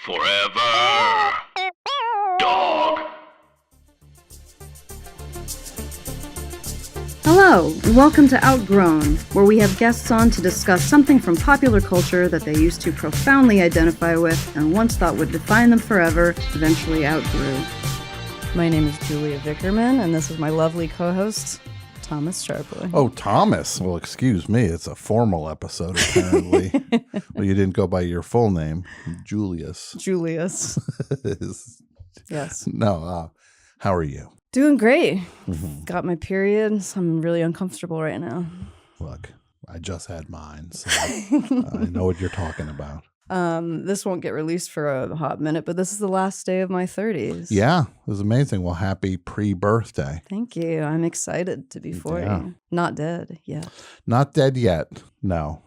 Forever. Dog. Hello, and welcome to Outgrown, where we have guests on to discuss something from popular culture that they used to profoundly identify with and once thought would define them forever, eventually outgrew. My name is Julia Vickerman, and this is my lovely co-host, Thomas Scharpling. Oh, Thomas. Well, excuse me. It's a formal episode, apparently. Well, you didn't go by your full name, Julius. Julius. Yes. No, how are you? Doing great. Got my period, so I'm really uncomfortable right now. Look, I just had mine, so I know what you're talking about. This won't get released for a hot minute, but this is the last day of my 30s. Yeah, it was amazing. Well, happy pre-birthday. Thank you. I'm excited to be 40. Yeah. Not dead yet. Not dead yet. No.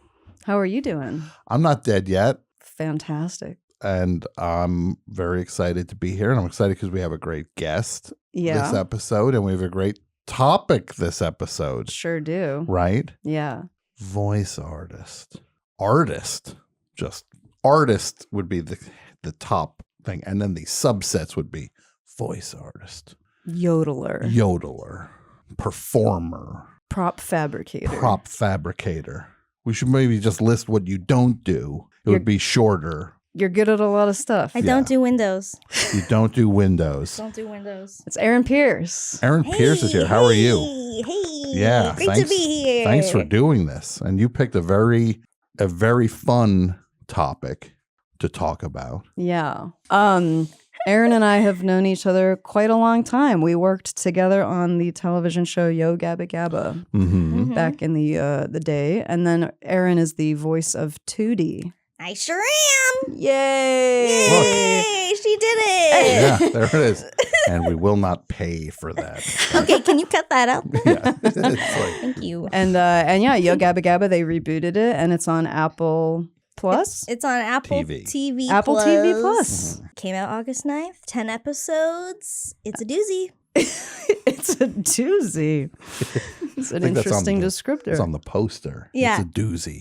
How are you doing? I'm not dead yet. Fantastic. And I'm very excited to be here. And I'm excited because we have a great guest Yeah. this episode. And we have a great topic this episode. Sure do. Right? Yeah. Voice artist. Artist. Just artist would be the top thing. And then the subsets would be voice artist. Yodeler. Performer. Prop fabricator. Prop fabricator. We should maybe just list what you don't do. It would be shorter. You're good at a lot of stuff. I don't do Windows. You don't do Windows. Don't do Windows. It's Erin Pearce. Erin Pearce is here. How are you? Hey. Yeah. Great to be here. Thanks for doing this. And you picked a very fun topic to talk about. Yeah. Erin and I have known each other quite a long time. We worked together on the television show Yo Gabba Gabba back in the day. And then Erin is the voice of Tootie. I sure am. Yay! Yay! She did it. Yeah, there it is. And we will not pay for that. Okay, can you cut that out? Yeah. It's like, Thank you. And yeah, Yo Gabba Gabba, they rebooted it, and it's on Apple Plus. It's on Apple TV. TV Apple Plus. TV Plus. Came out August 9th. 10 episodes. It's a doozy. It's a doozy. It's an I think that's interesting on the- descriptor. It's on the poster. Yeah. It's a doozy.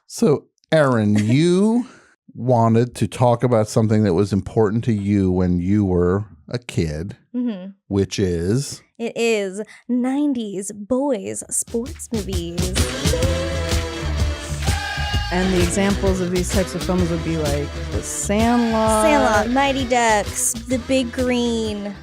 So, Erin, you wanted to talk about something that was important to you when you were a kid, which is... It is 90's boys sports movies. And the examples of these types of films would be like The Sandlot. Mighty Ducks, The Big Green,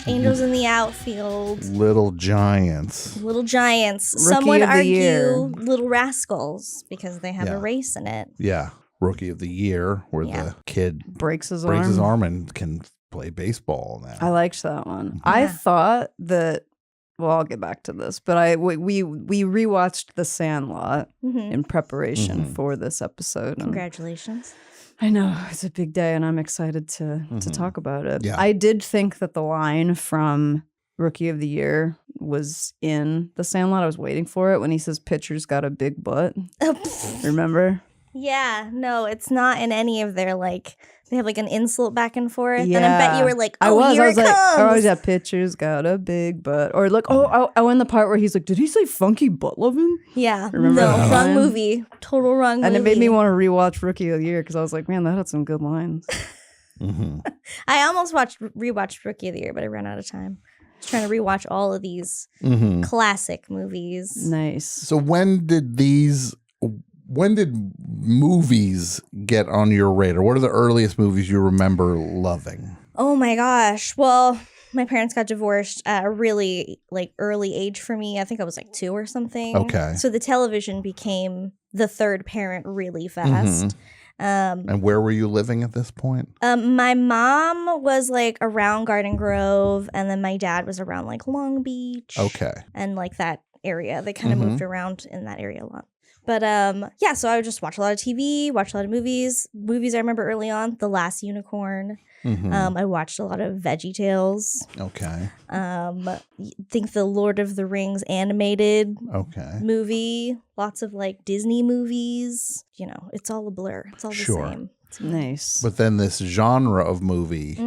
Angels in the Outfield, Little Giants. Little Giants. Rookie Some would of the Year. argue Little Rascals because they have Yeah. a race in it. Yeah. Rookie of the Year, where Yeah. the kid Breaks his breaks arm. his arm and can play baseball now. I liked that one. I thought that, well, I'll get back to this, but we rewatched The Sandlot in preparation for this episode. and Congratulations. I know, it's a big day and I'm excited to talk about it. Yeah. I did think that the line from Rookie of the Year was in The Sandlot. I was waiting for it when he says pitcher's got a big butt. Remember? Yeah, no, it's not in any of their, like, they have like an insult back and forth. Yeah. And I bet you were like, I oh, was here like, it comes. oh, yeah, pitcher's got a big butt. Or like, oh, in the part where he's like, did he say funky butt loving? Yeah, Remember no, that wrong line? movie. Total wrong movie. And it made me want to rewatch Rookie of the Year because I was like, man, that had some good lines. I almost rewatched Rookie of the Year, but I ran out of time. I was trying to rewatch all of these classic movies. Nice. So when did movies get on your radar? What are the earliest movies you remember loving? Oh my gosh. Well, my parents got divorced at a really like early age for me. I think I was like 2 or something. Okay. So the television became the third parent really fast. And where were you living at this point? My mom was like around Garden Grove, and then my dad was around like Long Beach. Okay. And like that area. They kind of moved around in that area a lot. But yeah, so I would just watch a lot of TV, watch a lot of movies. Movies I remember early on, The Last Unicorn. I watched a lot of VeggieTales. Okay. Think the Lord of the Rings animated movie. Lots of like Disney movies. You know, it's all a blur. It's all the same. Nice. But then this genre of movie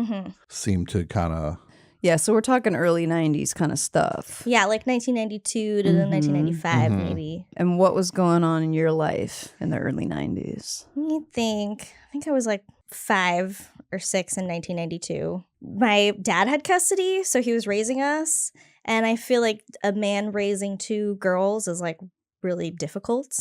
seemed to kind of Yeah, so we're talking early 90s kind of stuff. Yeah, like 1992 to 1995 maybe. And what was going on in your life in the early 90s? Let me think. I think I was like 5 or 6 in 1992. My dad had custody, so he was raising us. And I feel like a man raising 2 girls is like really difficult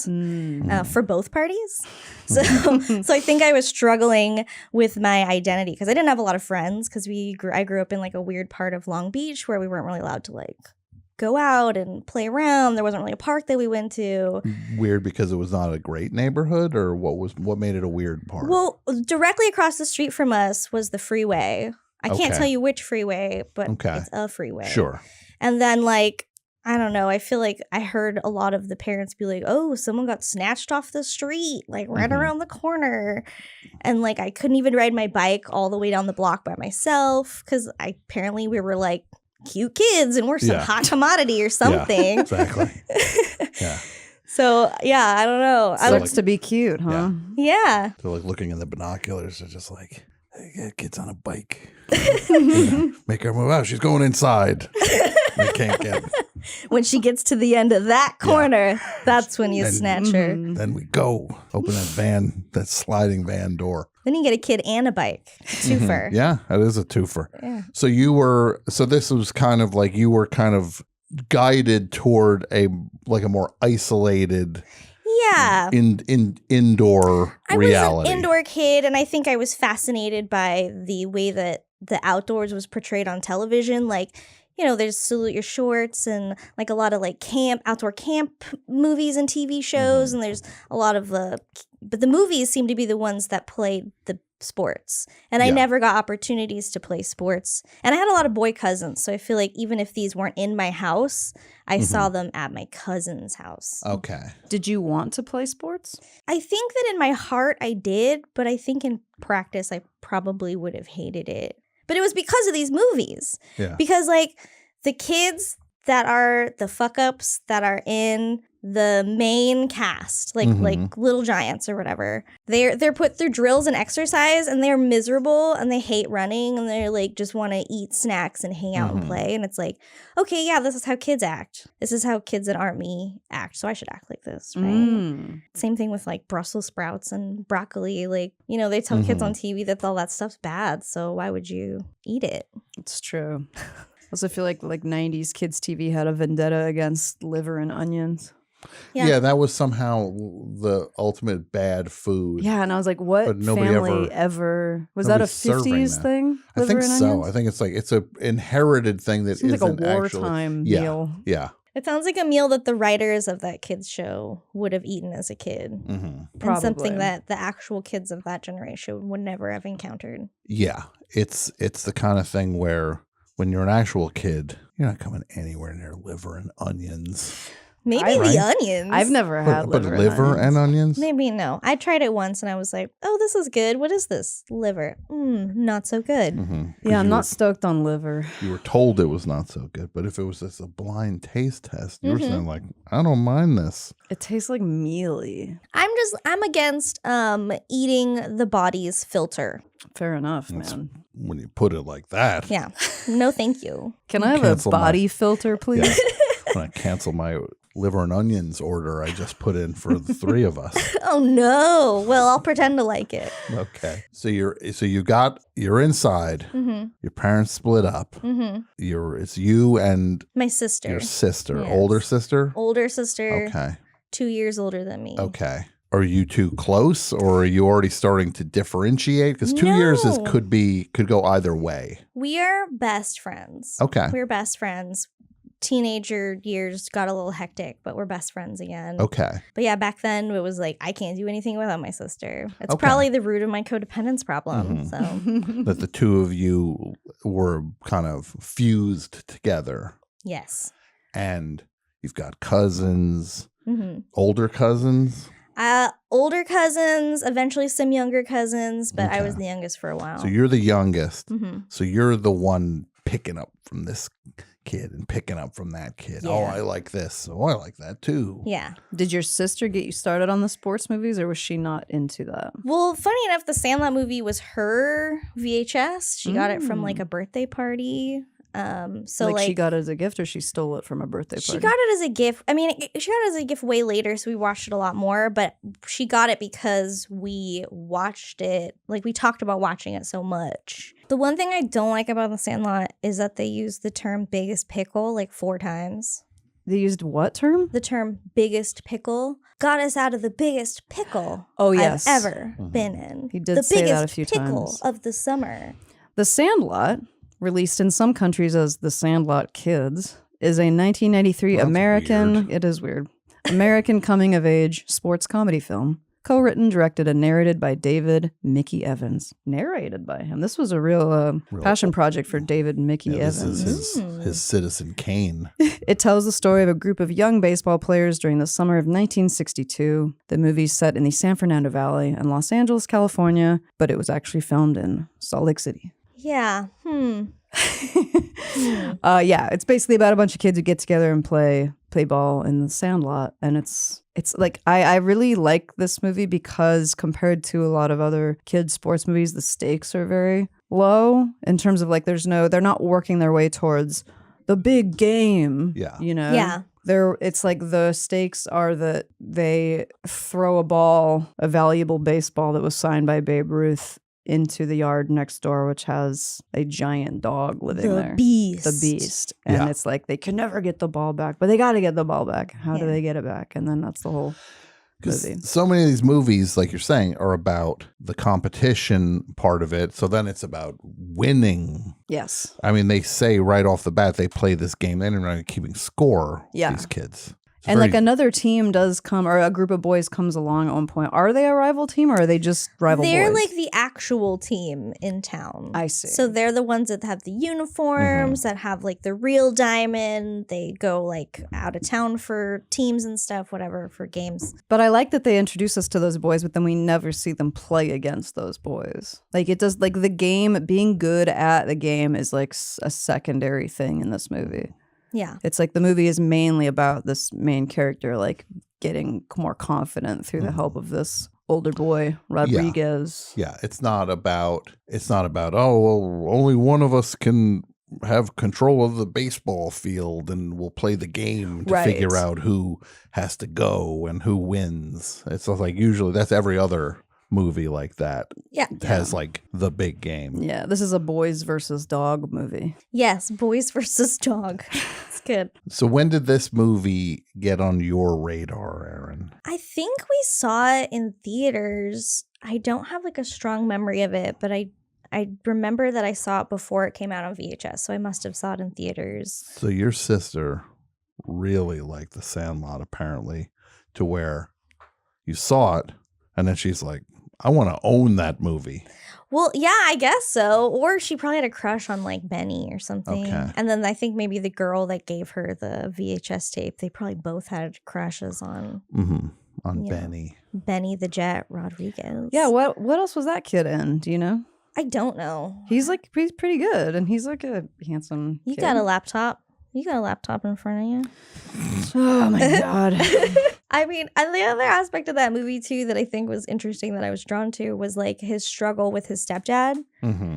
for both parties. So I think I was struggling with my identity because I didn't have a lot of friends because I grew up in like a weird part of Long Beach where we weren't really allowed to like go out and play around. There wasn't really a park that we went to. Weird because it was not a great neighborhood, or what made it a weird part? Well, directly across the street from us was the freeway. I can't tell you which freeway, but it's a freeway. Sure. And then like, I don't know. I feel like I heard a lot of the parents be like, oh, someone got snatched off the street, like right around the corner. And like, I couldn't even ride my bike all the way down the block by myself because apparently we were like cute kids and we're some hot commodity or something. Yeah, exactly. Yeah. So, yeah, I don't know. Sucks to be cute, huh? Yeah. They're like looking in the binoculars. They're just like, hey, kid's on a bike. Make her move out. She's going inside. We can't get it. When she gets to the end of that corner, that's when you snatch her. Then we go. Open that sliding van door. Then you get a kid and a bike. Twofer. Yeah, that is a twofer. Yeah. So this was kind of like you were kind of guided toward a more isolated indoor reality. I was an indoor kid, and I think I was fascinated by the way that the outdoors was portrayed on television. Like, you know, there's Salute Your Shorts and like a lot of like outdoor camp movies and TV shows. And there's a lot of but the movies seem to be the ones that played the sports. And I never got opportunities to play sports. And I had a lot of boy cousins. So I feel like even if these weren't in my house, I saw them at my cousin's house. Okay. Did you want to play sports? I think that in my heart I did, but I think in practice I probably would have hated it. But it was because of these movies. Yeah. Because like the kids that are the fuck ups that are in the main cast, like Little Giants or whatever, they're put through drills and exercise and they're miserable and they hate running and they're like just want to eat snacks and hang out and play. And it's like, okay, yeah, this is how kids act. This is how kids that aren't me act. So I should act like this, right? Same thing with like Brussels sprouts and broccoli. Like, you know, they tell kids on TV that all that stuff's bad. So why would you eat it? It's true. I also feel like 90s kids TV had a vendetta against liver and onions. Yeah, that was somehow the ultimate bad food. Yeah, and I was like, what family ever was that a 50s thing? I think so. Onions? I think it's a inherited thing that seems like a wartime meal. Yeah. It sounds like a meal that the writers of that kids show would have eaten as a kid. And something that the actual kids of that generation would never have encountered. Yeah. It's the kind of thing where when you're an actual kid, you're not coming anywhere near liver and onions. Maybe the onions. I've never had liver and onions. Maybe no. I tried it once and I was like, oh, this is good. What is this? Liver. Not so good. Yeah, I'm not stoked on liver. You were told it was not so good, but if it was just a blind taste test, you were saying like, I don't mind this. It tastes like mealy. I'm against eating the body's filter. Fair enough, man. When you put it like that. Yeah. No, thank you. Can I have a body filter, please? Yeah. When I cancel my liver and onions order I just put in for the 3 of us. Oh no. Well, I'll pretend to like it. Okay. So you're inside. Your parents split up. It's you and my sister. Your sister. Yes. Older sister? Older sister. Okay. 2 years older than me. Okay. Are you too close or are you already starting to differentiate? Because 2 years could go either way. We are best friends. Okay. We're best friends. Teenager years got a little hectic, but we're best friends again. Okay. But yeah, back then it was like, I can't do anything without my sister. It's probably the root of my codependence problem. So that the 2 of you were kind of fused together. Yes. And you've got cousins, older cousins. Older cousins, eventually some younger cousins, but I was the youngest for a while. So you're the youngest. So you're the one picking up from this kid and picking up from that kid. Yeah. Oh, I like this. Oh, I like that too. Yeah. Did your sister get you started on the sports movies or was she not into that? Well, funny enough, the Sandlot movie was her VHS. She got it from like a birthday party. So like she got it as a gift or she stole it from a birthday party? She got it as a gift. I mean, she got it as a gift way later, so we watched it a lot more. But she got it because we watched it. Like, we talked about watching it so much. The one thing I don't like about The Sandlot is that they use the term biggest pickle like 4 times. They used what term? The term biggest pickle. Got us out of the biggest pickle yes. I've ever been in. He did say that a few times. The biggest times. pickle of the summer. The Sandlot, released in some countries as The Sandlot Kids, is a 1993 American... Weird. It is weird. American coming-of-age sports comedy film. Co-written, directed, and narrated by David Mickey Evans. Narrated by him. This was a real passion project for David Mickey Evans. This is his Citizen Kane. It tells the story of a group of young baseball players during the summer of 1962. The movie's set in the San Fernando Valley in Los Angeles, California, but it was actually filmed in Salt Lake City. Yeah. It's basically about a bunch of kids who get together and play ball in the Sandlot, and it's like I really like this movie because compared to a lot of other kids sports movies, the stakes are very low in terms of like they're not working their way towards the big game. Yeah. You know? Yeah. It's like the stakes are that they throw a valuable baseball that was signed by Babe Ruth into the yard next door, which has a giant dog living there. The beast. And it's like they can never get the ball back, but they got to get the ball back. How do they get it back? And then that's the whole movie. So many of these movies, like you're saying, are about the competition part of it. So then it's about winning. Yes. I mean, they say right off the bat they play this game. They're not keeping score. Yeah. These kids. And like another team does come, or a group of boys comes along at one point. Are they a rival team or are they just rival boys? They're like the actual team in town. I see. So they're the ones that have the uniforms, that have like the real diamond. They go like out of town for teams and stuff, whatever, for games. But I like that they introduce us to those boys, but then we never see them play against those boys. Like it does, like the game, being good at the game is like a secondary thing in this movie. Yeah. It's like the movie is mainly about this main character like getting more confident through the help of this older boy, Rodriguez. Yeah, it's not about oh, well, only one of us can have control of the baseball field and we'll play the game to figure out who has to go and who wins. It's like usually that's every other movie like that. Yeah. Has like the big game. Yeah, this is a boys versus dog movie. Yes, boys versus dog. It's good. So when did this movie get on your radar, Erin? I think we saw it in theaters. I don't have like a strong memory of it, but I remember that I saw it before it came out on VHS, so I must have saw it in theaters. So your sister really liked The Sandlot apparently, to where you saw it and then she's like, I want to own that movie. Well, yeah, I guess so. Or she probably had a crush on like Benny or something. Okay. And then I think maybe the girl that gave her the VHS tape, they probably both had crushes on. On Benny. Benny the Jet Rodriguez. Yeah, what else was that kid in? Do you know? I don't know. He's pretty good, and he's like a handsome You kid. got a laptop. You got a laptop in front of you. Oh my God. I mean, and the other aspect of that movie too that I think was interesting that I was drawn to was like his struggle with his stepdad.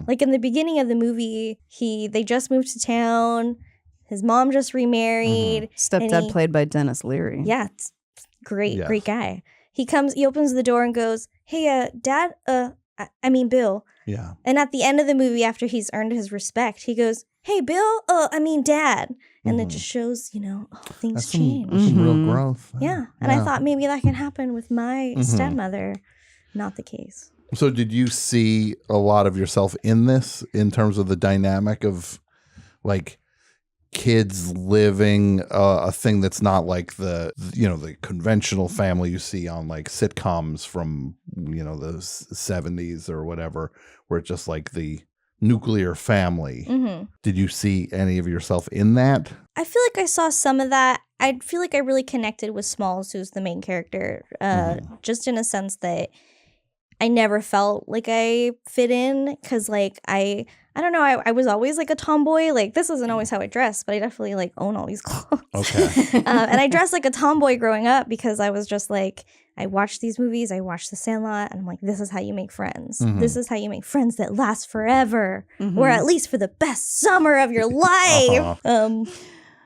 Like in the beginning of the movie, they just moved to town. His mom just remarried. Stepdad played by Dennis Leary. Yeah, it's great guy. He opens the door and goes, "Hey, Dad, I mean Bill." Yeah. And at the end of the movie, after he's earned his respect, he goes, "Hey, Bill, I mean Dad." And it just shows, things change. That's some real growth. Yeah. And I thought maybe that can happen with my stepmother. Not the case. So did you see a lot of yourself in this in terms of the dynamic of like kids living a thing that's not like the conventional family you see on like sitcoms from, the 70s or whatever, where it's just like the nuclear family. Did you see any of yourself in that? I feel like I saw some of that. I feel like I really connected with Smalls, who's the main character, just in a sense that I never felt like I fit in because like I don't know, I was always like a tomboy. Like this isn't always how I dress, but I definitely like own all these clothes. Okay. And I dressed like a tomboy growing up because I was just like, I watched these movies. I watched The Sandlot, and I'm like, this is how you make friends. Mhm. This is how you make friends that last forever, or at least for the best summer of your life.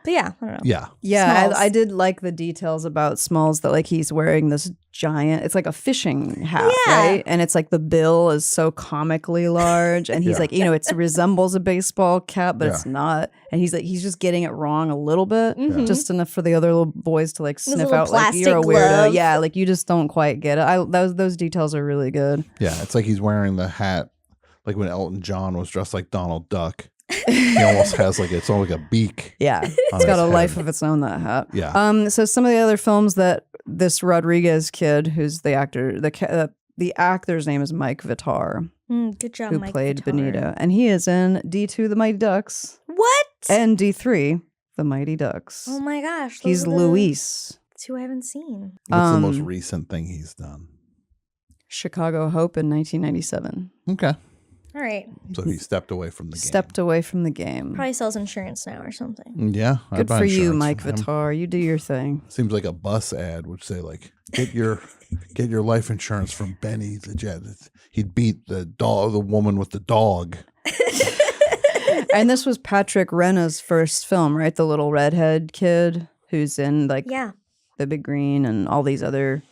But yeah, I don't know. Yeah. Yeah, Smalls. I did like the details about Smalls that like he's wearing this giant, it's like a fishing hat, Yeah. right? And it's like the bill is so comically large. And he's Yeah. like, you know, it resembles a baseball cap, but Yeah. it's not. And he's like, he's just getting it wrong a little bit, Mhm. just enough for the other little boys to like There's a sniff little out like you're a plastic weirdo. glove. Yeah, like you just don't quite get it. Those details are really good. Yeah. It's like he's wearing the hat like when Elton John was dressed like Donald Duck. He almost has like it's almost like a beak. Yeah, on it's got his a head. life of its own, that hat. Yeah. So some of the other films that this Rodriguez kid, who's the actor, the actor's name is Mike Vitar, Good job, who Mike played Vitar. Benito, and he is in D2 The Mighty Ducks What? and D3 The Mighty Ducks. Oh my gosh. He's those are the Luis. two I haven't seen. What's the most um, recent thing he's done? Chicago Hope in 1997. Okay. All right. So he stepped away from the game. Stepped away from the game. Probably sells insurance now or something. Yeah. I'd Good buy for you, insurance Mike from him. Vitar. You do your thing. Seems like a bus ad would say like get your life insurance from Benny the Jet. He'd beat the woman with the dog. And this was Patrick Renna's first film, right? The little redhead kid who's in like Yeah. The Big Green and all these other.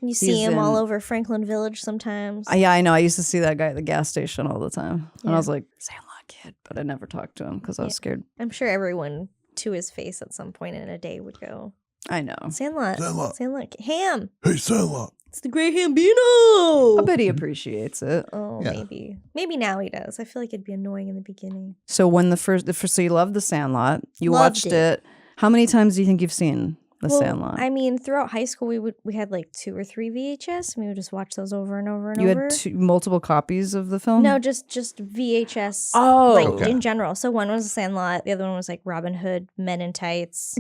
You see He's him all in- over Franklin Village sometimes. Yeah, I know. I used to see that guy at the gas station all the time. And I Yeah. was like, Sandlot kid. But I never talked to him because I was scared. I'm sure everyone to his face at some point in a day would go, I know. Sandlot. Sandlot. Sandlot. Ham. Hey, Sandlot. It's the Great Hambino. I bet he appreciates it. Oh, Yeah. maybe. Maybe now he does. I feel like it'd be annoying in the beginning. So when so you loved The Sandlot. You Loved watched it. it. How many times do you think you've seen The Well, Sandlot? I mean, throughout high school, we had like 2 or 3 VHS. And we would just watch those over and over and you over. had multiple copies of the film? No, just VHS. Oh. like Okay. in general. So one was The Sandlot. The other one was like Robin Hood, Men in Tights.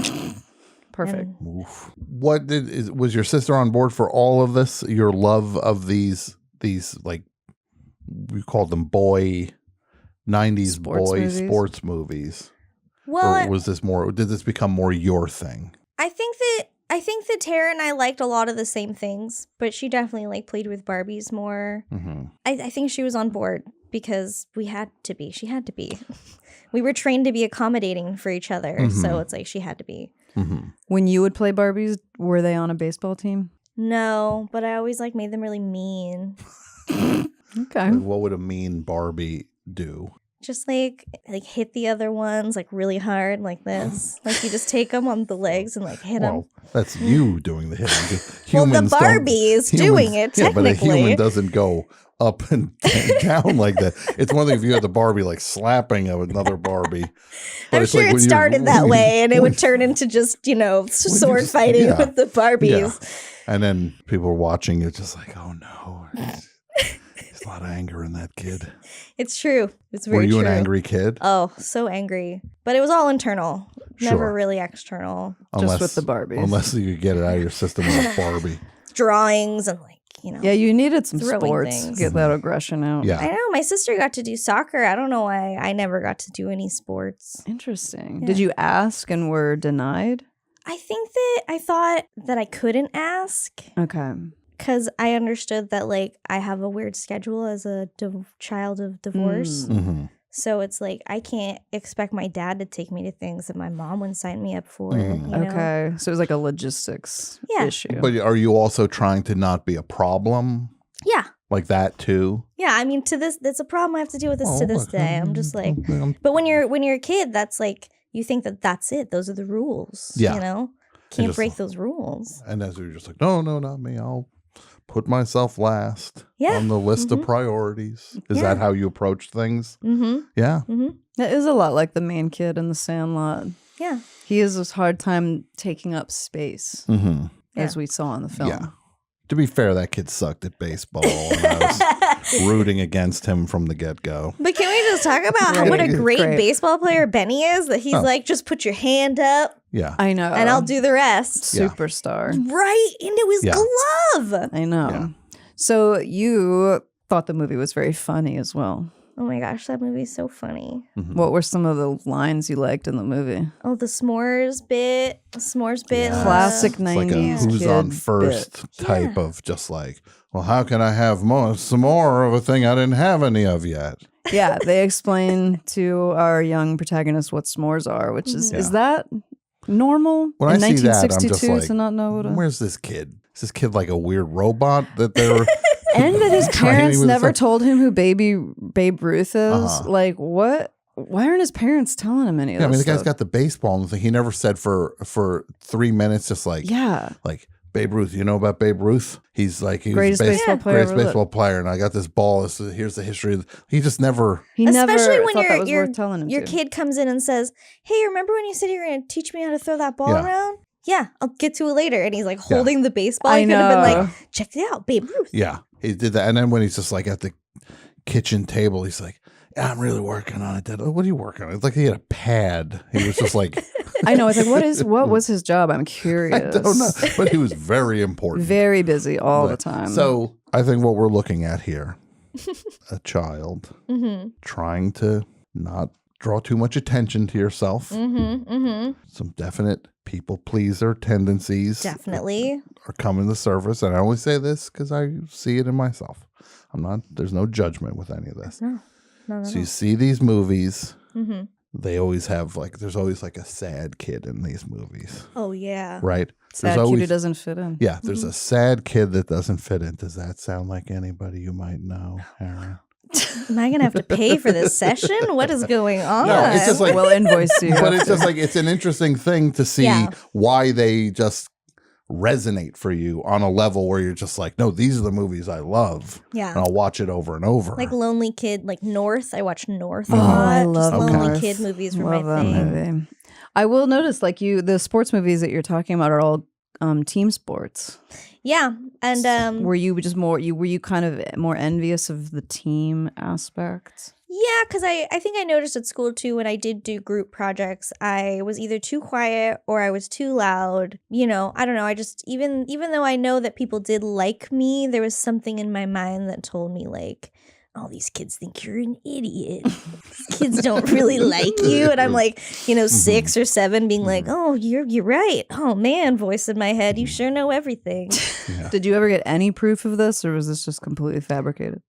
Perfect. and- Oof. Was your sister on board for all of this? Your love of these like we called them 90s Sports boy movies? sports movies. well, Or was this more? Did this become more your thing? I think that Tara and I liked a lot of the same things, but she definitely like played with Barbies more. Mm-hmm. I think she was on board because we had to be. She had to be. We were trained to be accommodating for each other, so it's like she had to be. Mm-hmm. When you would play Barbies, were they on a baseball team? No, but I always like made them really mean. Okay. What would a mean Barbie do? Just like hit the other ones like really hard like this. Like you just take them on the legs and like hit them. Well, that's you doing the hitting. Well, the Humans don't- Barbie is doing it Yeah, but a human technically. doesn't go up and down like that. It's one thing if you had the Barbie like slapping of another Barbie. But I'm it's sure like it when you- started that when you- way, and it would turn into just sword just- fighting yeah. with the Barbies. Yeah. And then people are watching. It's just like, oh no, there's a lot of anger in that kid. It's true. It's Were very you true. an angry kid? Oh, so angry. But it was all internal. Never Sure. really external. Just with the Barbies. Unless you could get it out of your system with a Barbie. Drawings and Yeah, you needed some Throwing sports things. to get that aggression out. Yeah. I know my sister got to do soccer. I don't know why I never got to do any sports. Interesting. Yeah. Did you ask and were denied? I think that I thought that I couldn't ask Okay. because I understood that I have a weird schedule as a child of divorce. Mm-hmm. So it's like I can't expect my dad to take me to things that my mom wouldn't sign me up for. Mhm. You know? Okay. So it was like a logistics Yeah. issue. But are you also trying to not be a problem Yeah. like that too? Yeah. I mean, that's a problem I have to deal with this to this look, day. I'm just like, I'm- but when you're a kid, that's like you think that that's it. Those are the rules. Yeah. You know, can't just- break those rules. and as you're just like, no, not me. I'll put myself last Yeah. on the list of Mhm. priorities. Is Yeah. that how you approach things? Mm-hmm. Yeah. Mm-hmm. That is a lot like the main kid in The Sandlot. Yeah. He has this hard time taking up space, Mm-hmm. as we saw in the film. Yeah. To be fair, that kid sucked at baseball, and I was rooting against him from the get-go. But can we just talk about Right. what a great Great. baseball player Benny is? That he's Oh. like, just put your hand up Yeah. I know. and I'll do the rest. Yeah. Superstar. Right into his Yeah. glove. I know. Yeah. So you thought the movie was very funny as well. Oh my gosh, that movie's so funny. What were some of the lines you liked in the movie? Oh, the s'mores bit. Yeah. Classic It's like a 90s who's kid on first bit. type of just like, well, how can I have some more of a thing I didn't have any of yet? Yeah, they explain to our young protagonist what s'mores are, which is that normal When in I see that, I'm 1962 just like, to not know what where's this kid? Is this kid like a weird robot that they're and that his training parents with never some- told him who Babe Ruth is? Like, what? Why aren't his parents telling him any of Yeah, I this mean, the guy's stuff? got the baseball and the thing. He never said for 3 minutes, just like, like Babe Ruth. You know about Babe Ruth? He's like, he Greatest was baseball player greatest ever lived. baseball player, and I got this ball. Here's the history. He just never. He never Especially when thought that was worth telling him your to. kid comes in and says, "Hey, remember when you said you were going to teach me how to throw that ball Yeah. around?" Yeah, I'll get to it later. And he's like holding the baseball. I He could have been know. like, check it out, Babe Ruth. Yeah, he did that. And then when he's just like at the kitchen table, he's like, yeah, I'm really working on it, Dad. What are you working on? It's like he had a pad. He was just like, I know. It's like, what was his job? I'm curious. I don't know, but he was very important. Very busy all the time. So I think what we're looking at here, a child trying to not draw too much attention to yourself. Some definite people pleaser tendencies Definitely. are coming to the surface. And I only say this because I see it in myself. There's no judgment with any of this. No. So you see these movies, they always have there's always like a sad kid in these movies, Oh, yeah. right? sad there's kid who doesn't fit in. Yeah, there's a sad kid that doesn't fit in. Does that sound like anybody you might know, Erin? Am I going to have to pay for this session? What is going on? No, it's just like, We'll invoice you. but it's just like, it's an interesting thing to see why they just resonate for you on a level where you're just like, no, these are the movies I love. Yeah. And I'll watch it over and over. Like Lonely Kid, like North. I watch North a Oh, lot. I love Just Lonely North. Kid movies were Love my that thing. movie. I will notice, the sports movies that you're talking about are all team sports. Yeah. And Were you just were you kind of more envious of the team aspect? yeah, because I think I noticed at school too, when I did do group projects, I was either too quiet or I was too loud. You know, I don't know. I just, even though I know that people did like me, there was something in my mind that told me like, oh, these kids think you're an idiot. These kids don't really like you. And I'm like, 6 or 7 being like, oh, you're right. Oh man, voice in my head. You sure know everything. Yeah. Did you ever get any proof of this, or was this just completely fabricated?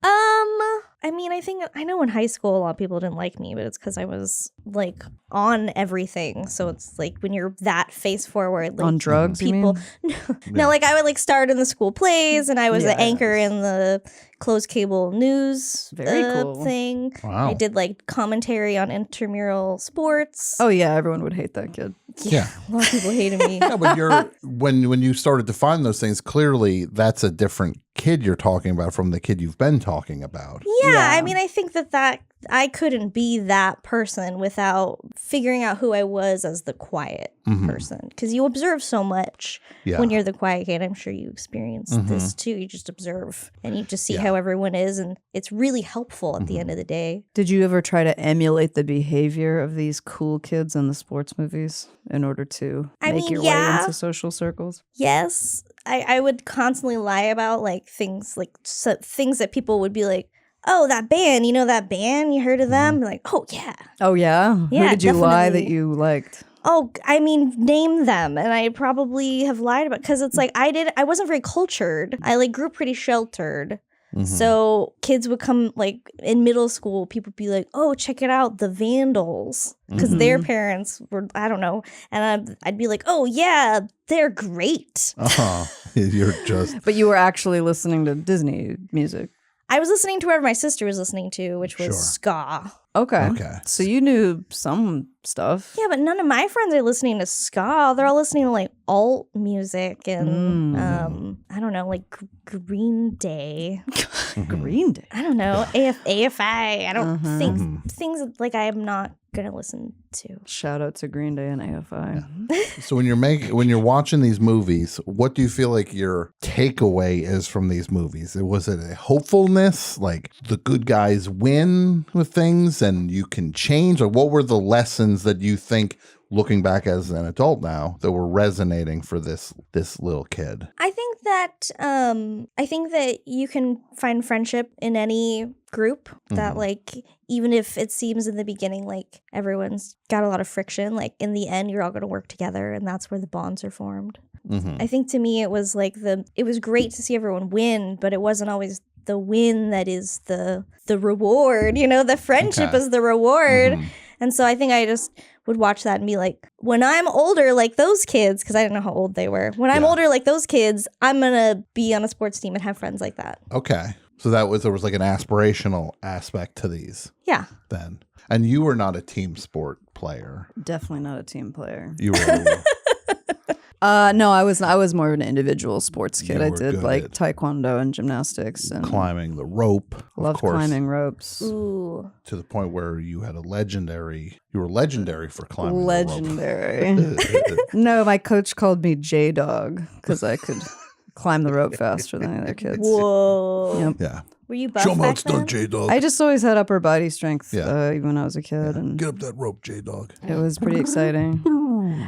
I mean, I know in high school a lot of people didn't like me, but it's because I was like on everything. So it's like when you're that face forward, like, On drugs, you people. mean? No, like I would like start in the school plays, and I was the Yes. anchor in the closed cable news Very cool. thing. Wow. I did like commentary on intramural sports. Oh yeah, everyone would hate that kid. Yeah. A lot of people hated me. Yeah, but when you started to find those things, clearly that's a different kid you're talking about from the kid you've been talking about. Yeah, I mean, I think that I couldn't be that person without figuring out who I was as the quiet person. Because you observe so much when you're the quiet kid. I'm sure you experienced this too. You just observe and you just see how everyone is. And it's really helpful at the end of the day. Did you ever try to emulate the behavior of these cool kids in the sports movies in order to make your way into social circles? Yes, I would constantly lie about like things things that people would be like, oh, that band, you know that band? You heard of them? Like, oh, yeah. Oh yeah? Yeah, Who did you lie that definitely. you liked? Oh, I mean, name them. And I probably have lied about, because it's like I wasn't very cultured. I like grew up pretty sheltered. So kids would come like in middle school, people would be like, oh, check it out, the Vandals. Because their parents were, I don't know. And I'd be like, oh, yeah, they're great. You're just But you were actually listening to Disney music. I was listening to whatever my sister was listening to, which was Sure. ska. Okay. Okay. So you knew some stuff. Yeah, but none of my friends are listening to ska. They're all listening to like alt music and I don't know, like Green Day. Green Day. I don't know, AFI. I don't think things like I am not gonna listen to. Shout out to Green Day and AFI. So when you're watching these movies, what do you feel like your takeaway is from these movies? Was it a hopefulness, like the good guys win with things and you can change? Or what were the lessons that you think, looking back as an adult now, that were resonating for this little kid? I think that you can find friendship in any group that like even if it seems in the beginning like everyone's got a lot of friction, like in the end you're all going to work together and that's where the bonds are formed. I think to me it was like it was great to see everyone win, but it wasn't always the win that is the reward, you know, the friendship is the reward. And so I think I just would watch that and be like, when I'm older like those kids, because I didn't know how old they were, when I'm older like those kids, I'm gonna be on a sports team and have friends like that. Okay. So there was like an aspirational aspect to these. Yeah. Then. And you were not a team sport player. Definitely not a team player. You were No, I was more of an individual sports kid. You I were did good like at taekwondo and gymnastics and climbing the rope. loved of course, climbing ropes. Ooh. to the point where you were legendary for climbing Legendary. the rope. No, my coach called me J-Dog because I could climb the rope faster than the other kids. Whoa. Yep. Yeah. Were you buff Show 'em how back it's done, then? J-Dog. I just always had upper body strength Yeah. even when I was a kid. And Get up that rope, J-Dog. it was pretty exciting.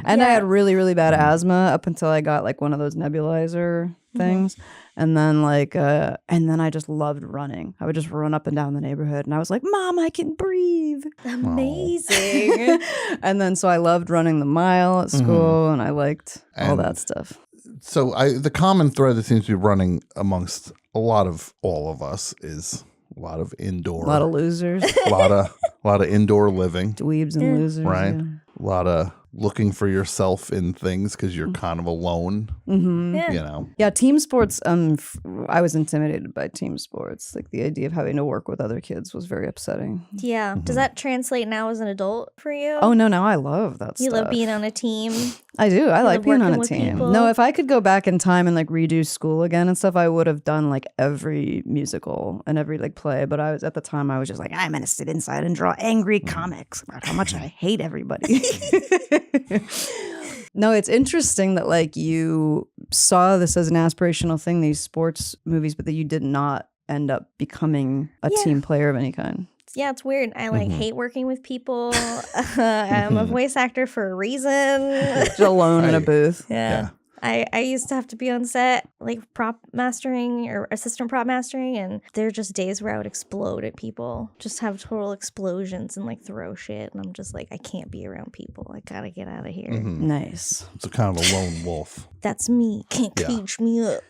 And I had really, really bad asthma up until I got like one of those nebulizer things. And then and then I just loved running. I would just run up and down the neighborhood and I was like, Mom, I can breathe. Amazing. And then so I loved running the mile at school and I liked all that stuff. So the common thread that seems to be running amongst all of us is a lot of indoor. A lot of losers. a lot of indoor living. Dweebs and losers. Right. Yeah. A lot of looking for yourself in things because you're kind of alone. Yeah. You know. Yeah, team sports. I was intimidated by team sports. Like the idea of having to work with other kids was very upsetting. Yeah. Does that translate now as an adult for you? Oh no, I love that stuff. You love being on a team. I do. I like love being on working a with team. people. No, if I could go back in time and like redo school again and stuff, I would have done like every musical and every like play. But I was at the time I was just like, I'm gonna sit inside and draw angry comics about how much I hate everybody. No, it's interesting that like you saw this as an aspirational thing, these sports movies, but that you did not end up becoming a team player of any kind. Yeah, it's weird. I like hate working with people. I'm a voice actor for a reason. Just alone in a booth. Yeah. I used to have to be on set, like prop mastering or assistant prop mastering, and there are just days where I would explode at people, just have total explosions and like throw shit. And I'm just like, I can't be around people. I gotta get out of here. Nice. It's a kind of a lone wolf. That's me. Can't cage me up.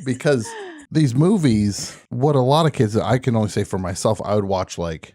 Because these movies, what a lot of kids, I can only say for myself, I would watch like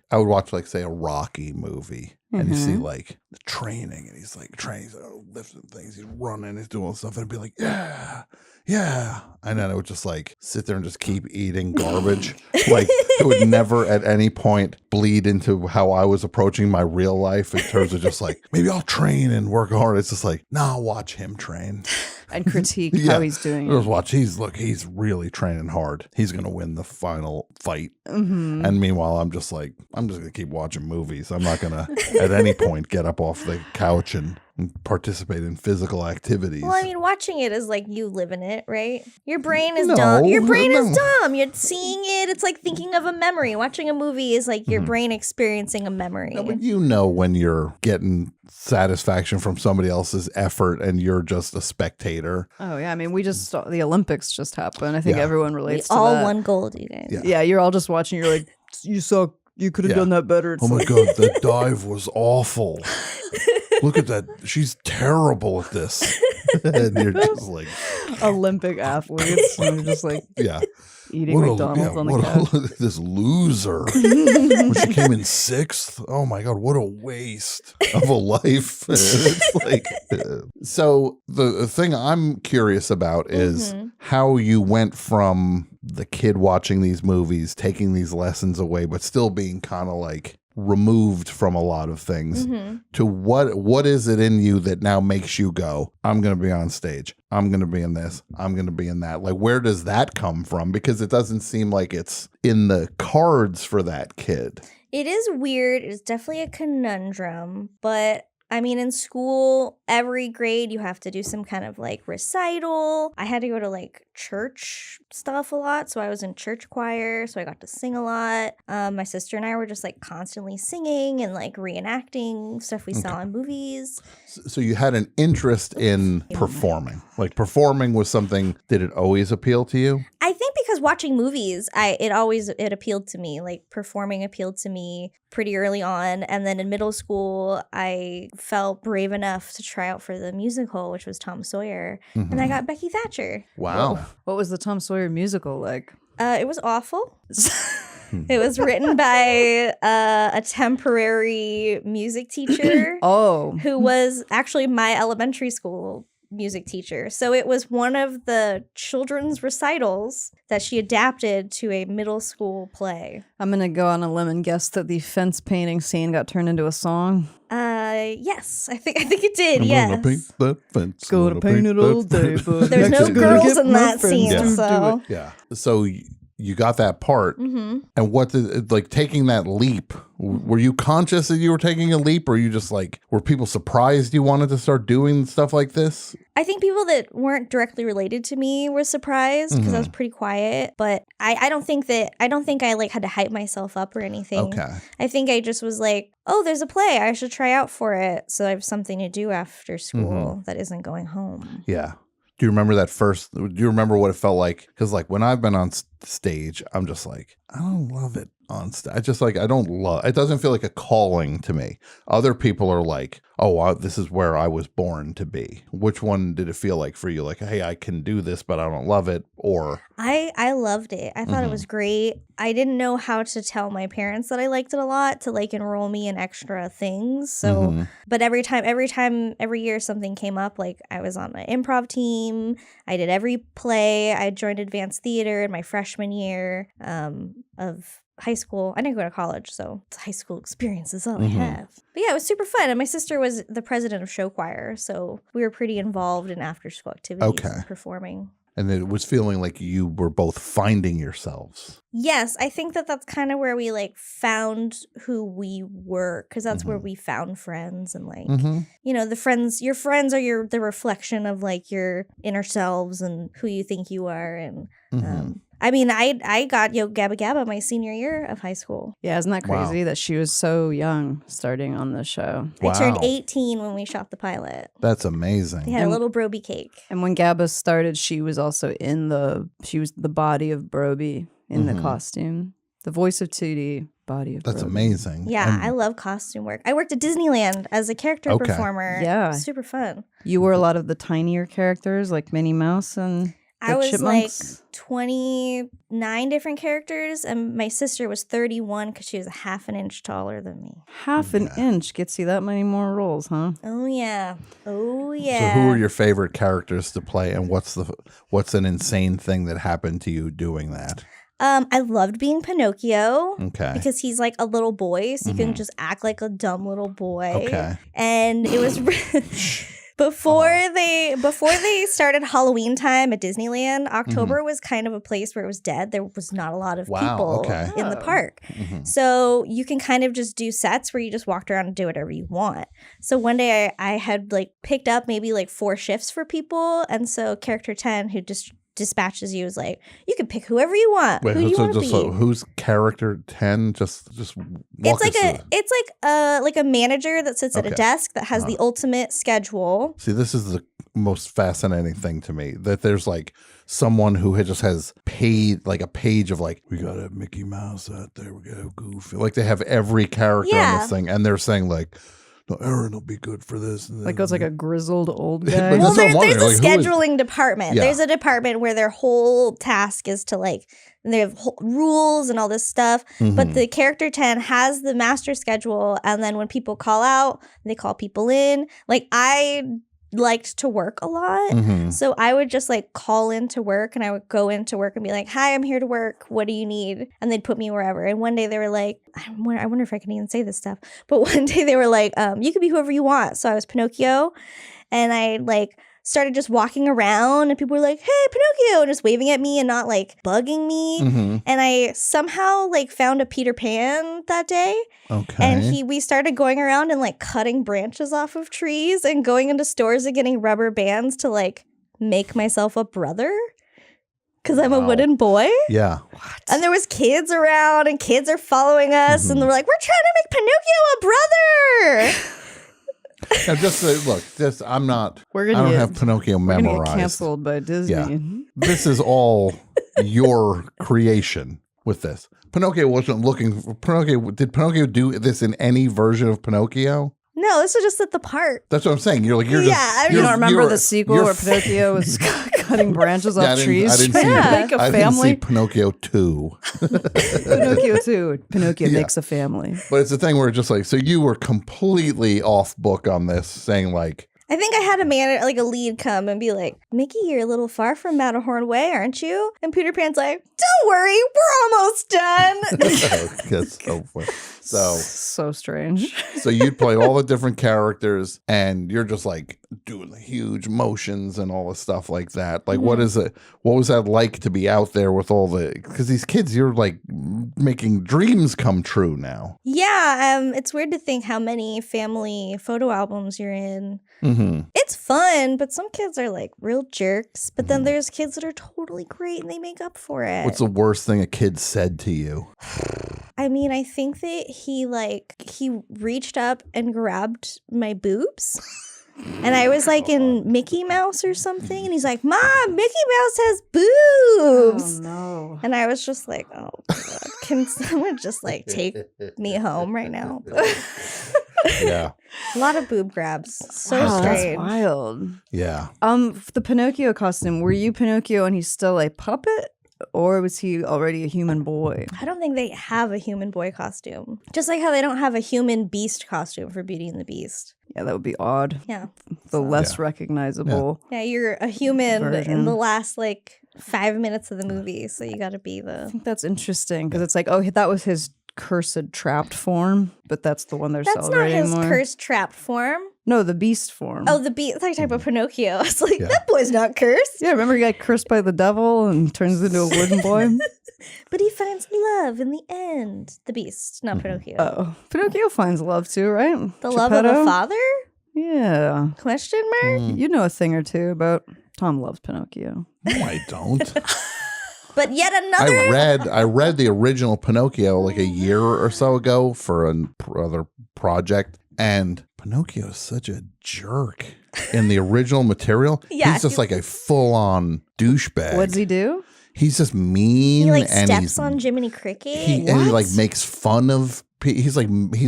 say a Rocky movie. And you see like the training and he's like training, lifting things, he's running, he's doing all this stuff, and I'd be like, yeah. And then I would just like sit there and just keep eating garbage. Like it would never at any point bleed into how I was approaching my real life in terms of just like, maybe I'll train and work hard. It's just like, nah, I'll watch him train. And critique how he's doing Just it. watch. He's really training hard. He's gonna win the final fight. And meanwhile, I'm just gonna keep watching movies. I'm not gonna at any point get up off the couch and participate in physical activities. Well, I mean, watching it is like you live in it, right? Your brain is No, dumb. Your brain is no. dumb. You're seeing it. It's like thinking of a memory. Watching a movie is like your brain experiencing a memory. No, but you know when you're getting satisfaction from somebody else's effort and you're just a spectator. Oh yeah, I mean, we just saw the Olympics just happened. I think Yeah. everyone We relates to all that. won gold, you guys. Yeah. Yeah, you're all just watching. You're like, you suck. You could have done that better. It's Oh my like, God, the dive was awful. Look at that. She's terrible at this. And you're just like, Olympic athletes. And you're just like yeah. eating McDonald's on the couch. Look at this loser. When she came in 6th, oh my God, what a waste of a life. It's like, so the thing I'm curious about is how you went from the kid watching these movies, taking these lessons away, but still being kind of like removed from a lot of things to what is it in you that now makes you go, I'm going to be on stage. I'm going to be in this. I'm going to be in that. Like, where does that come from? Because it doesn't seem like it's in the cards for that kid. It is weird. It's definitely a conundrum, but I mean, in school, every grade you have to do some kind of like recital. I had to go to like church stuff a lot. So I was in church choir. So I got to sing a lot. My sister and I were just like constantly singing and like reenacting stuff we saw in movies. So you had an interest in performing. Like performing was something, did it always appeal to you? I think because watching movies, it appealed to me. Like performing appealed to me pretty early on. And then in middle school, I felt brave enough to try out for the musical, which was Tom Sawyer. And I got Becky Thatcher. Wow. Whoa. What was the Tom Sawyer musical like? It was awful. It was written by a temporary music teacher who was actually my elementary school music teacher. So it was one of the children's recitals that she adapted to a middle school play. I'm going to go on a limb and guess that the fence painting scene got turned into a song. Yes, I think it did. I'm yes. gonna paint that fence. Go to paint it all day, but There's no girls in that scene, Yeah. so Yeah. So you got that part. And what did, like, taking that leap, were you conscious that you were taking a leap, or you just like, were people surprised you wanted to start doing stuff like this? I think people that weren't directly related to me were surprised because I was pretty quiet, but I don't think I like had to hype myself up or anything. Okay. I think I just was like, oh, there's a play, I should try out for it, so I have something to do after school that isn't going home. Yeah. Do you remember do you remember what it felt like? Because like when I've been on stage, I'm just like, I don't love it on stage. I just like, I don't love, it doesn't feel like a calling to me. Other people are like, oh, this is where I was born to be. Which one did it feel like for you? Like, hey, I can do this, but I don't love it. Or I loved it. I thought it was great. I didn't know how to tell my parents that I liked it a lot to like enroll me in extra things. So, but every year something came up, like I was on an improv team. I did every play. I joined advanced theater in my freshman year of high school. I didn't go to college, so it's a high school experience is all I have. But yeah, it was super fun. And my sister was the president of show choir, so we were pretty involved in after school activities and performing. And it was feeling like you were both finding yourselves. Yes, I think that's kind of where we like found who we were, because that's where we found friends and like, you know, your friends are the reflection of like your inner selves and who you think you are. And I mean, I got Yo Gabba Gabba my senior year of high school. Yeah, isn't that crazy that she was so young starting on the show? Wow. I turned 18 when we shot the pilot. That's amazing. They had a little Broby cake. And when Gabba started, she was also she was the body of Broby in the costume. The voice of Tootie, body of That's Broby. amazing. Yeah, I love costume work. I worked at Disneyland as a character performer. Yeah. Super fun. You were a lot of the tinier characters like Minnie Mouse and I was Chipmunks. like 29 different characters, and my sister was 31 because she was a half an inch taller than me. Half an inch gets you that many more roles, huh? Oh yeah. Oh So yeah. who were your favorite characters to play, and what's an insane thing that happened to you doing that? I loved being Pinocchio. Okay. Because he's like a little boy, so you can just act like a dumb little boy. Okay. And it was before they started Halloween time at Disneyland, October was kind of a place where it was dead. There was not a lot of people in the park. So you can kind of just do sets where you just walked around and do whatever you want. So one day I had like picked up maybe like 4 shifts for people, and so character 10 who just dispatches you is like, you can pick whoever you want. Wait, who do you want to be? Who's character 10? Just walk It's like a manager that sits at a desk that has the ultimate schedule. See, this is the most fascinating thing to me, that there's like someone who just has paid like a page of like, we got a Mickey Mouse out there, we got a Goofy. Like they have every character on this thing, and they're saying like, no, Erin will be good for this. Like goes like a grizzled old guy. Well, there's a like, scheduling department. Yeah. There's a department where their whole task is to like, they have rules and all this stuff. But the character 10 has the master schedule. And then when people call out, they call people in. Like I liked to work a lot. So I would just like call into work, and I would go into work and be like, hi, I'm here to work. What do you need? And they'd put me wherever. And one day they were like, I wonder if I can even say this stuff. But one day they were like, you can be whoever you want. So I was Pinocchio, and I like started just walking around and people were like, hey, Pinocchio, and just waving at me and not like bugging me. Mm-hmm. And I somehow like found a Peter Pan that day. Okay. And we started going around and like cutting branches off of trees and going into stores and getting rubber bands to like make myself a brother. Because I'm a wooden boy. Yeah. What? And there was kids around and kids are following us and they're like, we're trying to make Pinocchio a brother. Now, just look, I don't have Pinocchio We're gonna memorized. get canceled by Disney. Yeah. This is all your creation with this. Pinocchio wasn't looking for Pinocchio. Did Pinocchio do this in any version of Pinocchio? No, this was just at the park. That's what I'm saying. You're You don't remember the sequel where Pinocchio was cutting branches off trees? I didn't trying see to that. make a I didn't see family. Pinocchio 2. Pinocchio too. Pinocchio Yeah. makes a family. But it's the thing where it's just like, so you were completely off book on this, saying like, I think I had a lead come and be like, Mickey, you're a little far from Matterhorn Way, aren't you? And Peter Pan's like, don't worry, we're almost done. that's so funny. So strange. So you'd play all the different characters and you're just like doing the huge motions and all the stuff like that. Like, what is it? What was that like to be out there with all because these kids, you're like making dreams come true now. Yeah, it's weird to think how many family photo albums you're in. Mm-hmm. It's fun, but some kids are like real jerks. But then there's kids that are totally great and they make up for it. What's the worst thing a kid said to you? I mean, I think that he reached up and grabbed my boobs. And I was like in Mickey Mouse or something. And he's like, Mom, Mickey Mouse has boobs. Oh, no. And I was just like, oh, God. Can someone just like take me home right now? Yeah. A lot of boob grabs. So Wow, that's strange. wild. Yeah. The Pinocchio costume, were you Pinocchio and he's still a puppet? Or was he already a human boy? I don't think they have a human boy costume. Just like how they don't have a human beast costume for Beauty and the Beast. Yeah, that would be odd. Yeah. The less recognizable. Yeah, you're a human Version. in the last like 5 minutes of the movie, so you got to be I the. think that's interesting because it's like, oh, that was his cursed trapped form, but that's the one they're That's not celebrating his more. cursed trapped form. No, the beast form. Oh, the beast. Like type of Pinocchio. I was like, that boy's not cursed. Yeah, remember he got cursed by the devil and turns into a wooden boy? But he finds love in the end. The beast, not Pinocchio. Oh, Pinocchio finds love too, right? The love of a Geppetto? father? Yeah. Question mark? You know a thing or two about Tom loves Pinocchio. No, I don't. But yet another. I read the original Pinocchio like a year or so ago for another project, and Pinocchio is such a jerk in the original material. Yeah, he's just like a full-on douchebag. What does he do? He's just mean. He like and steps on Jiminy Cricket. and he like makes fun of. He's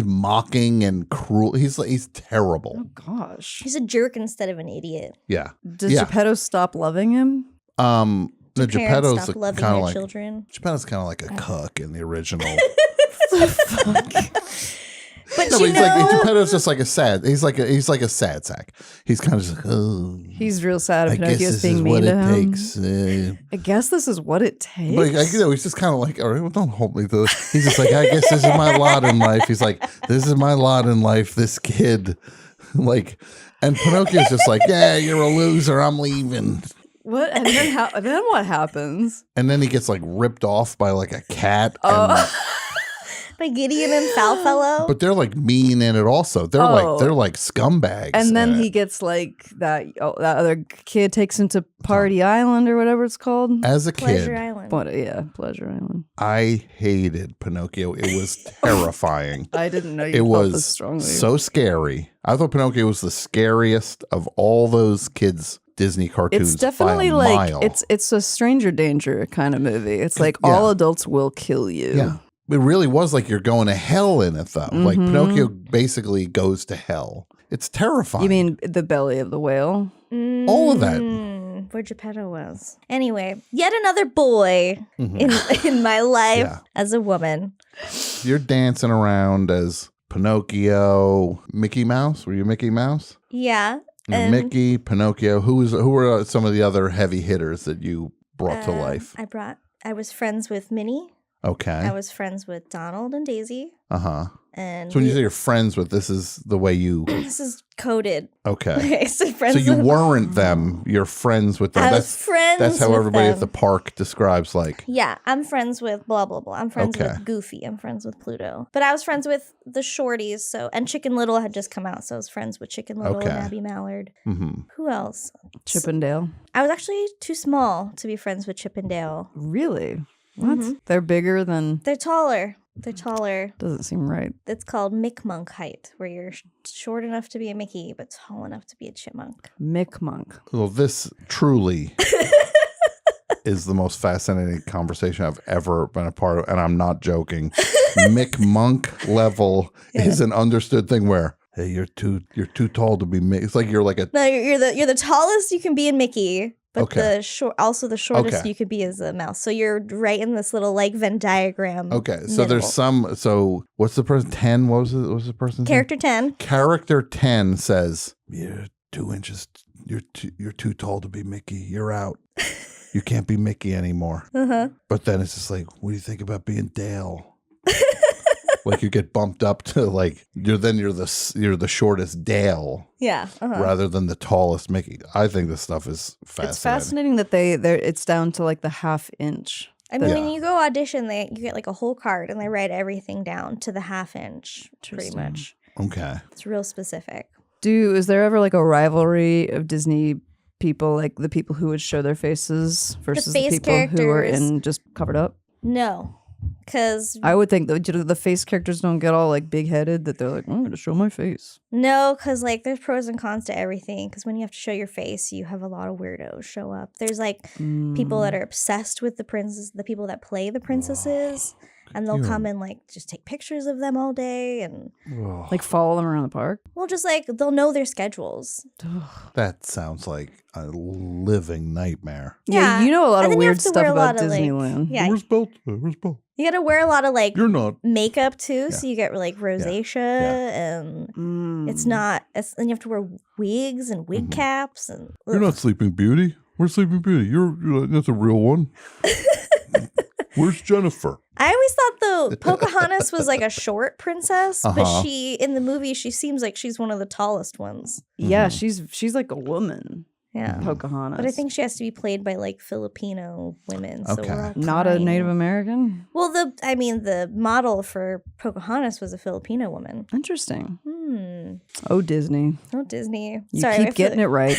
mocking and cruel. He's terrible. Oh, gosh. He's a jerk instead of an idiot. Yeah. Does Geppetto stop loving him? The Parents Geppetto's stop loving kind of their like children. Geppetto's kind of like a cuck in the original. But No, you he's know, like Geppetto's just like a sad. He's like a sad sack. He's kind of just like, oh. He's real sad. I And guess Pinocchio's this being is mean what to it him. takes. I guess this is what it takes. But he's just kind of like, all right, well, don't hold me to this. He's just like, I guess this is my lot in life. He's like, this is my lot in life. This kid, like, and Pinocchio's just like, yeah, you're a loser. I'm leaving. What? And then what happens? And then he gets like ripped off by like a cat. by Gideon and Foulfellow. But they're like mean in it also. They're like scumbags. And then in he it. gets like that other kid takes him to Party Island or whatever it's called. As a Pleasure kid, Island. What? Yeah, Pleasure Island. I hated Pinocchio. It was terrifying. I didn't know you It felt this was strongly. so scary. I thought Pinocchio was the scariest of all those kids' Disney cartoons. It's definitely by a like mile. it's a stranger danger kind of movie. It's like all adults will kill you. Yeah. It really was like you're going to hell in it, though. Like Pinocchio basically goes to hell. It's terrifying. You mean the belly of the whale? all of that? Where Geppetto was. Anyway, yet another boy in my life Yeah. as a woman. You're dancing around as Pinocchio, Mickey Mouse. Were you Mickey Mouse? Yeah. Mickey, Pinocchio. Who were some of the other heavy hitters that you brought to life? I was friends with Minnie. Okay. I was friends with Donald and Daisy. Uh-huh. And So when you say you're friends with, this is the way you... this is coded. Okay. Okay, so friends So you with... weren't them. You're friends with them. I was friends That's how with everybody them. at the park describes like... Yeah, I'm friends with blah, blah, blah. I'm friends Okay. with Goofy. I'm friends with Pluto. But I was friends with the shorties. So, and Chicken Little had just come out. So I was friends with Chicken Little Okay. and Abby Mallard. Mm-hmm. Who else? Chippendale. I was actually too small to be friends with Chippendale. Really? What? Mhm. They're bigger than... They're taller. They're taller. Doesn't seem right. It's called Mick-Monk height, where you're short enough to be a Mickey, but tall enough to be a chipmunk. Mick-Monk. Well, this truly is the most fascinating conversation I've ever been a part of, and I'm not joking. Mick Monk level is an understood thing where, hey, you're too tall to be Mick. It's like you're like a... No, you're the tallest you can be in Mickey. But Okay. the shortest Okay. you could be is a mouse. So you're right in this little like Venn diagram. Okay, so middle. there's some... So what's the person? 10? What was the person's name? Character 10. Character 10 says, you're 2 inches... You're too tall to be Mickey. You're out. You can't be Mickey anymore. Uh-huh. But then it's just like, what do you think about being Dale? Like you get bumped up to like you're the shortest Dale Yeah. Uh-huh. rather than the tallest Mickey. I think this stuff is fascinating. It's fascinating that it's down to like the half inch. I mean, Yeah. when you go audition, you get like a whole card and they write everything down to the half inch, pretty Interesting. much. Okay. It's real specific. Is there ever like a rivalry of Disney people, like the people who would show their faces versus the face people who are characters. in just covered up? No, because I would think that the face characters don't get all like big headed that they're like, I'm going to show my face. like there's pros and cons to everything. Because when you have to show your face, you have a lot of weirdos show up. There's like people that are obsessed with the princess, the people that play the princesses, and they'll come and like just take pictures of them all day, and Like follow them around the park. well, just like they'll know their schedules. That sounds like a living nightmare. Yeah, you know a lot And of then you weird have to stuff wear a about lot of, like- Disneyland. Yeah, Where's Belle? Where's Belle? you got to wear a lot of like You're not. makeup too, so you get like rosacea, and it's not. And you have to wear wigs and wig caps, and You're not Sleeping Beauty. Where's Sleeping Beauty? You're that's a real one. Where's Jennifer? I always thought though Pocahontas was like a short princess, but Uh-huh. she in the movie she seems like she's one of the tallest ones. Yeah, she's like a woman, Yeah. Pocahontas. But I think she has to be played by like Filipino women. So Okay. we're all not a crying. Native American. Well, the model for Pocahontas was a Filipino woman. Interesting. Hmm. Oh, Disney, Oh, Disney. you Sorry, keep getting it right.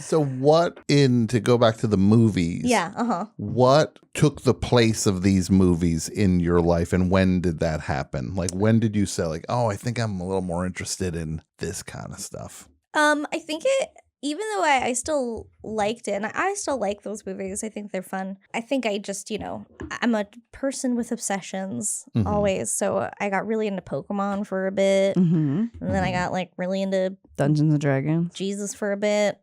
So to go back to the movies? Yeah. Uh-huh. What took the place of these movies in your life, and when did that happen? Like, when did you say, like, oh, I think I'm a little more interested in this kind of stuff? I think even though I still liked it, and I still like those movies, I think they're fun. I think I just, I'm a person with obsessions always. So I got really into Pokemon for a bit. hmm And then I got like really into Dungeons and Dragons. Jesus for a bit.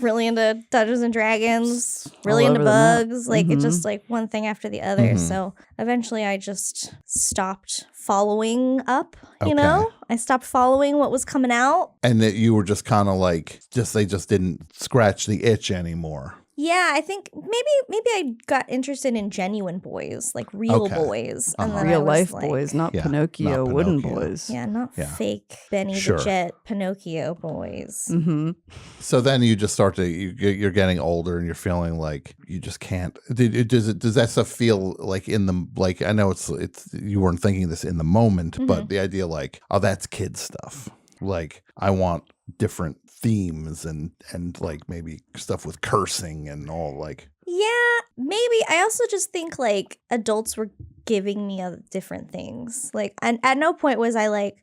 Really into Dungeons and Dragons, really All into over the map. bugs. Like it's just like one thing after the other. So eventually I just stopped following up, you know? I stopped following what was coming out. And that you were just kind of like, they just didn't scratch the itch anymore. Yeah, I think maybe I got interested in genuine boys, like real Okay. boys. And then I Real was life like, boys, not Yeah, Pinocchio, not wooden Pinocchio. boys. Yeah, not Yeah. fake Benny Sure. the Jet Pinocchio boys. Mm-hmm. So then you just start to, you're getting older and you're feeling like you just can't. Does that stuff feel like I know it's you weren't thinking this in the moment, but the idea like, oh, that's kid stuff. Like I want different themes and like maybe stuff with cursing and all like. Yeah, maybe. I also just think like adults were giving me different things. Like, and at no point was I like,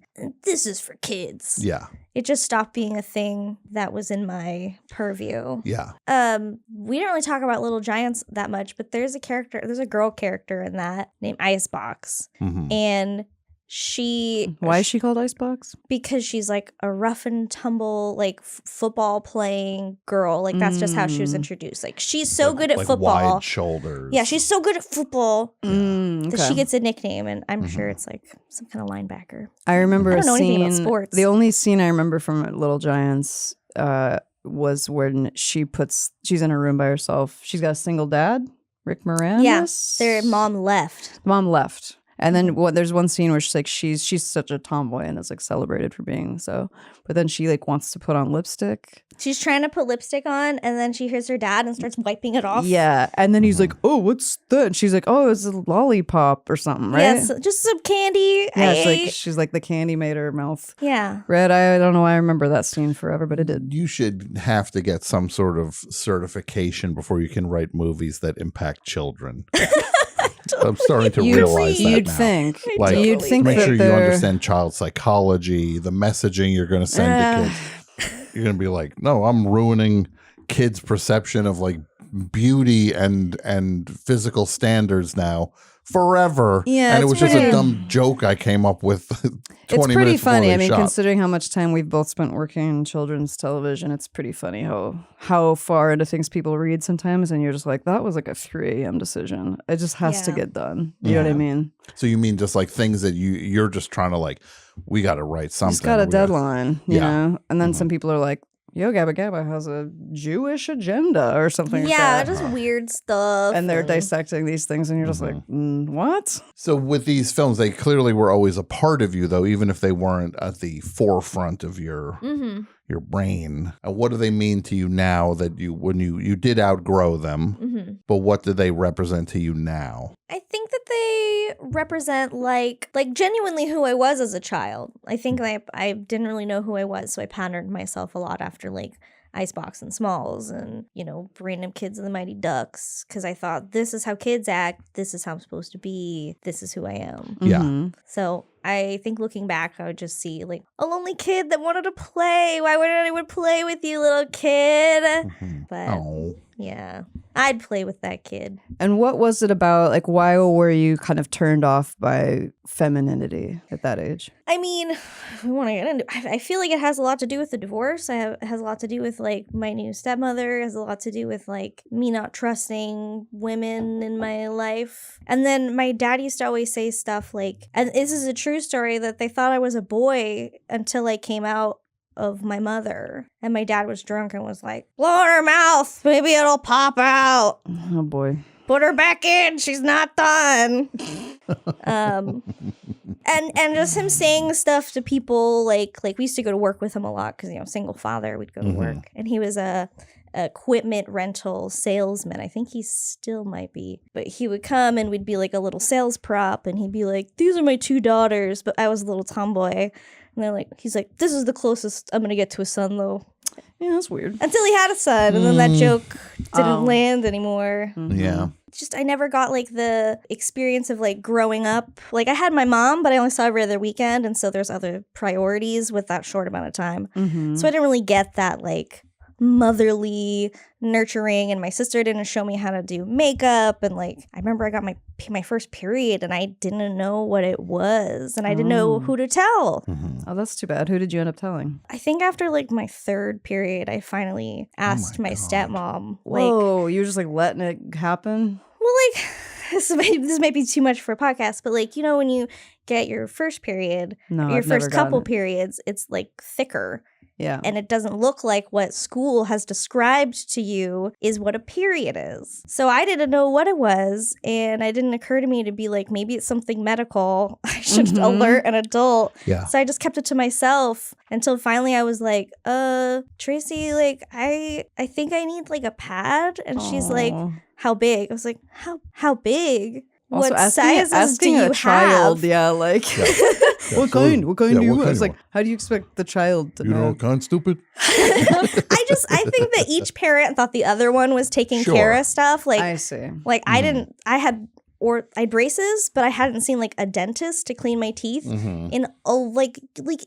this is for kids. Yeah. It just stopped being a thing that was in my purview. Yeah. We didn't really talk about Little Giants that much, but there's a girl character in that named Icebox. Mm-hmm. And Why is she called Icebox? because she's like a rough and tumble like football playing girl. Like that's just how she was introduced. Like she's so good at like football. wide shoulders. Yeah, she's so good at football that she Okay. gets a nickname, and I'm sure it's like some kind of linebacker. I remember I don't know a anything scene. about sports. The only scene I remember from Little Giants was when she's in her room by herself. She's got a single dad. Rick Moranis. Yeah, their mom left. Mom left. And then there's one scene where she's like, she's such a tomboy and is like celebrated for being so. But then she like wants to put on lipstick. She's trying to put lipstick on, and then she hears her dad and starts wiping it off. Yeah, and then he's like, "Oh, what's that?" And she's like, "Oh, it's a lollipop or something, right?" Yes, just some candy. Yeah, I ate. she's like the candy made her mouth Yeah. red. I don't know why I remember that scene forever, but it did. You should have to get some sort of certification before you can write movies that impact children. I'm starting to realize that You'd now. think. Like, You'd think make that sure you they're- understand child psychology, the messaging you're going to send to kids. You're going to be like, no, I'm ruining kids' perception of like beauty and physical standards now forever. Yeah, and it it's was just pretty- a dumb joke I came up with 20 It's pretty minutes before funny. they I mean, shot. considering how much time we've both spent working in children's television, it's pretty funny how far into things people read sometimes, and you're just like, that was like a 3 a.m. decision. It just has to Yeah. get done. You know what I mean? So you mean just like things that you're just trying to like, we got to write something. It's got a We gotta- deadline, you Yeah. know? And then some people are like, Yo Gabba Gabba has a Jewish agenda or something like Yeah, that. just weird stuff. And they're dissecting these things, and you're just like, what? So with these films, they clearly were always a part of you, though, even if they weren't at the forefront of your brain. What do they mean to you now that when you did outgrow them? But what do they represent to you now? I think that they represent like genuinely who I was as a child. I think I didn't really know who I was, so I patterned myself a lot after like Icebox and Smalls and, you know, Random Kids and the Mighty Ducks, because I thought this is how kids act, this is how I'm supposed to be, this is who I am. Yeah. So I think looking back, I would just see like a lonely kid that wanted to play. Why wouldn't anyone play with you, little kid? But Oh. yeah, I'd play with that kid. And what was it about? Like, why were you kind of turned off by femininity at that age? I mean, if we want to get into, I feel like it has a lot to do with the divorce. It has a lot to do with like my new stepmother. It has a lot to do with like me not trusting women in my life. And then my dad used to always say stuff like, and this is a true story, that they thought I was a boy until I came out of my mother. And my dad was drunk and was like, blow in her mouth, maybe it'll pop out. Oh boy. Put her back in. She's not done. And just him saying stuff to people like we used to go to work with him a lot because, you know, single father, we'd go to work, and he was a equipment rental salesman. I think he still might be, but he would come and we'd be like a little sales prop, and he'd be like, these are my 2 daughters, but I was a little tomboy, and they're like, he's like, this is the closest I'm gonna get to a son though. Yeah, that's weird. Until he had a son, and then that joke didn't land anymore. Yeah. Just I never got like the experience of like growing up. Like I had my mom, but I only saw her every other weekend, and so there's other priorities with that short amount of time. So I didn't really get that like motherly nurturing, and my sister didn't show me how to do makeup, and like I remember I got my first period and I didn't know what it was, and I didn't know who to tell. Oh, that's too bad. Who did you end up telling? I think after like my 3rd period, I finally asked my stepmom. Like, Whoa, you were just like letting it happen? well, like this might be too much for a podcast, but like, you know, when you get your first period, No, or your I've never first couple gotten it. periods, it's like thicker. Yeah. And it doesn't look like what school has described to you is what a period is. So I didn't know what it was, and it didn't occur to me to be like, maybe it's something medical. I should alert an adult. Yeah. So I just kept it to myself until finally I was like, Tracy, like I think I need like a pad. And she's like, Aw. how big? I was like, how big? Also, What asking sizes do you a child, have? yeah, like what so- kind? What kind yeah, do you? what I kind was you like, want? how do you expect the child to You know, kind of stupid. I think that each parent thought the other one was taking care Sure. of stuff. Like, I see. like I had braces, but I hadn't seen like a dentist to clean my teeth in like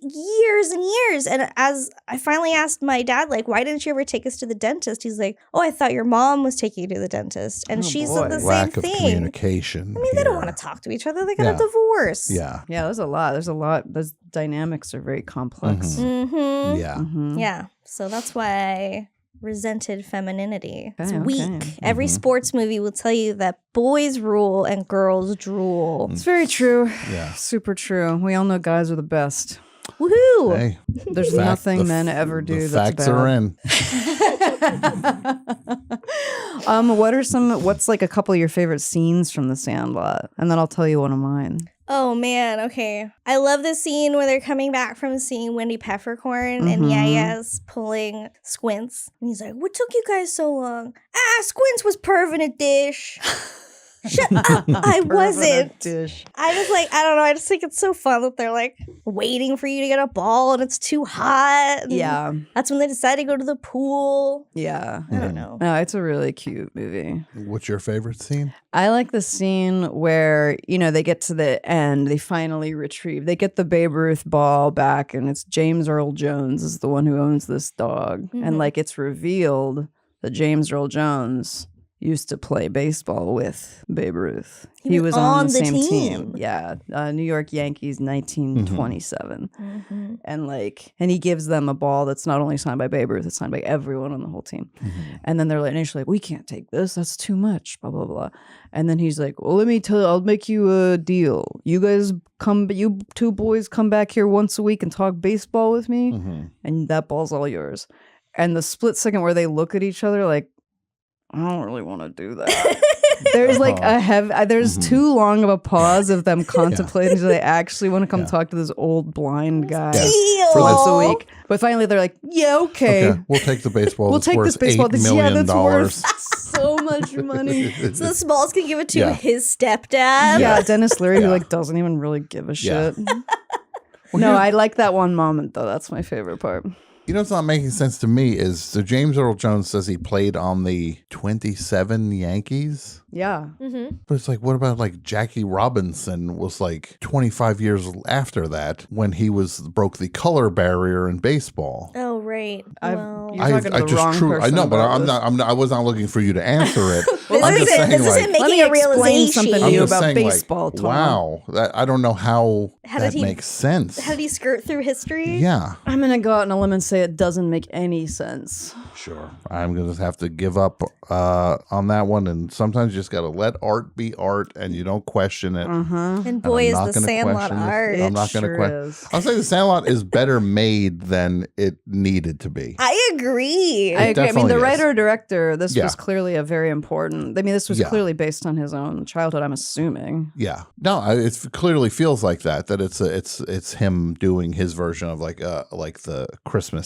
years and years. And as I finally asked my dad, like, why didn't you ever take us to the dentist? He's like, oh, I thought your mom was taking you to the dentist, and Oh, she boy. said the Lack same of thing. communication. I mean, they don't here. want to talk to each other. They got Yeah. a divorce. Yeah. Yeah, there's a lot. Those dynamics are very complex. Mm-hmm. Yeah. Mhm. Yeah. So that's why I resented femininity. It's Okay, weak. okay. Every sports movie will tell you that boys rule and girls drool. It's very true. Yeah. Super true. We all know guys are the best. Woohoo! Hey, There's fact- nothing the men f- ever do The that's facts are bad. in. What's like a couple of your favorite scenes from The Sandlot? And then I'll tell you one of mine. Oh man, okay. I love the scene where they're coming back from seeing Wendy Peppercorn and Yaya's pulling Squints. And he's like, what took you guys so long? Squints was perving a dish. Shut up, I wasn't. Dish. I was like, I don't know, I just think it's so fun that they're like waiting for you to get a ball and it's too hot. Yeah. That's when they decide to go to the pool. Yeah. I don't know. No, it's a really cute movie. What's your favorite scene? I like the scene where, they get to the end, they finally they get the Babe Ruth ball back, and it's James Earl Jones is the one who owns this dog. And like it's revealed that James Earl Jones used to play baseball with Babe Ruth. He was on the same team. Yeah. New York Yankees, 1927. And he gives them a ball that's not only signed by Babe Ruth, it's signed by everyone on the whole team. And then they're like, initially like, we can't take this. That's too much, blah, blah, blah. And then he's like, well, let me tell you, I'll make you a deal. You two boys come back here once a week and talk baseball with me. And that ball's all yours. And the split second where they look at each other like, I don't really want to do that. There's like there's too long of a pause of them contemplating. So they actually want to come talk to this old blind guy once a week. But finally they're like, yeah, okay. We'll take the baseball. We'll take this baseball. $8 million. That's worth so much money. So the Smalls can give it to his stepdad. Yeah, Dennis Leary, who like doesn't even really give a shit. No, I like that one moment though. That's my favorite part. You know what's not making sense to me is so James Earl Jones says he played on the 27 Yankees. Yeah. But it's like, what about like Jackie Robinson was like 25 years after that when he broke the color barrier in baseball. Oh, right. Well, you're talking to the wrong person. I know, but about I'm not. I was not looking for you to answer it. this isn't making a realization. Something to you about baseball, Tom. Wow, I don't know how that makes sense. How did he skirt through history? Yeah. I'm going to go out on a limb and say it doesn't make any sense. Sure. I'm going to have to give up on that one. And sometimes you just got to let art be art and you don't question it. And boy, is the Sandlot art. I'm not going to question. I'll say the Sandlot is better made than it needed to be. I agree. I mean, the writer-director, this was clearly a very important. I mean, this was clearly based on his own childhood, I'm assuming. Yeah. No, it clearly feels like that it's him doing his version of like the Christmas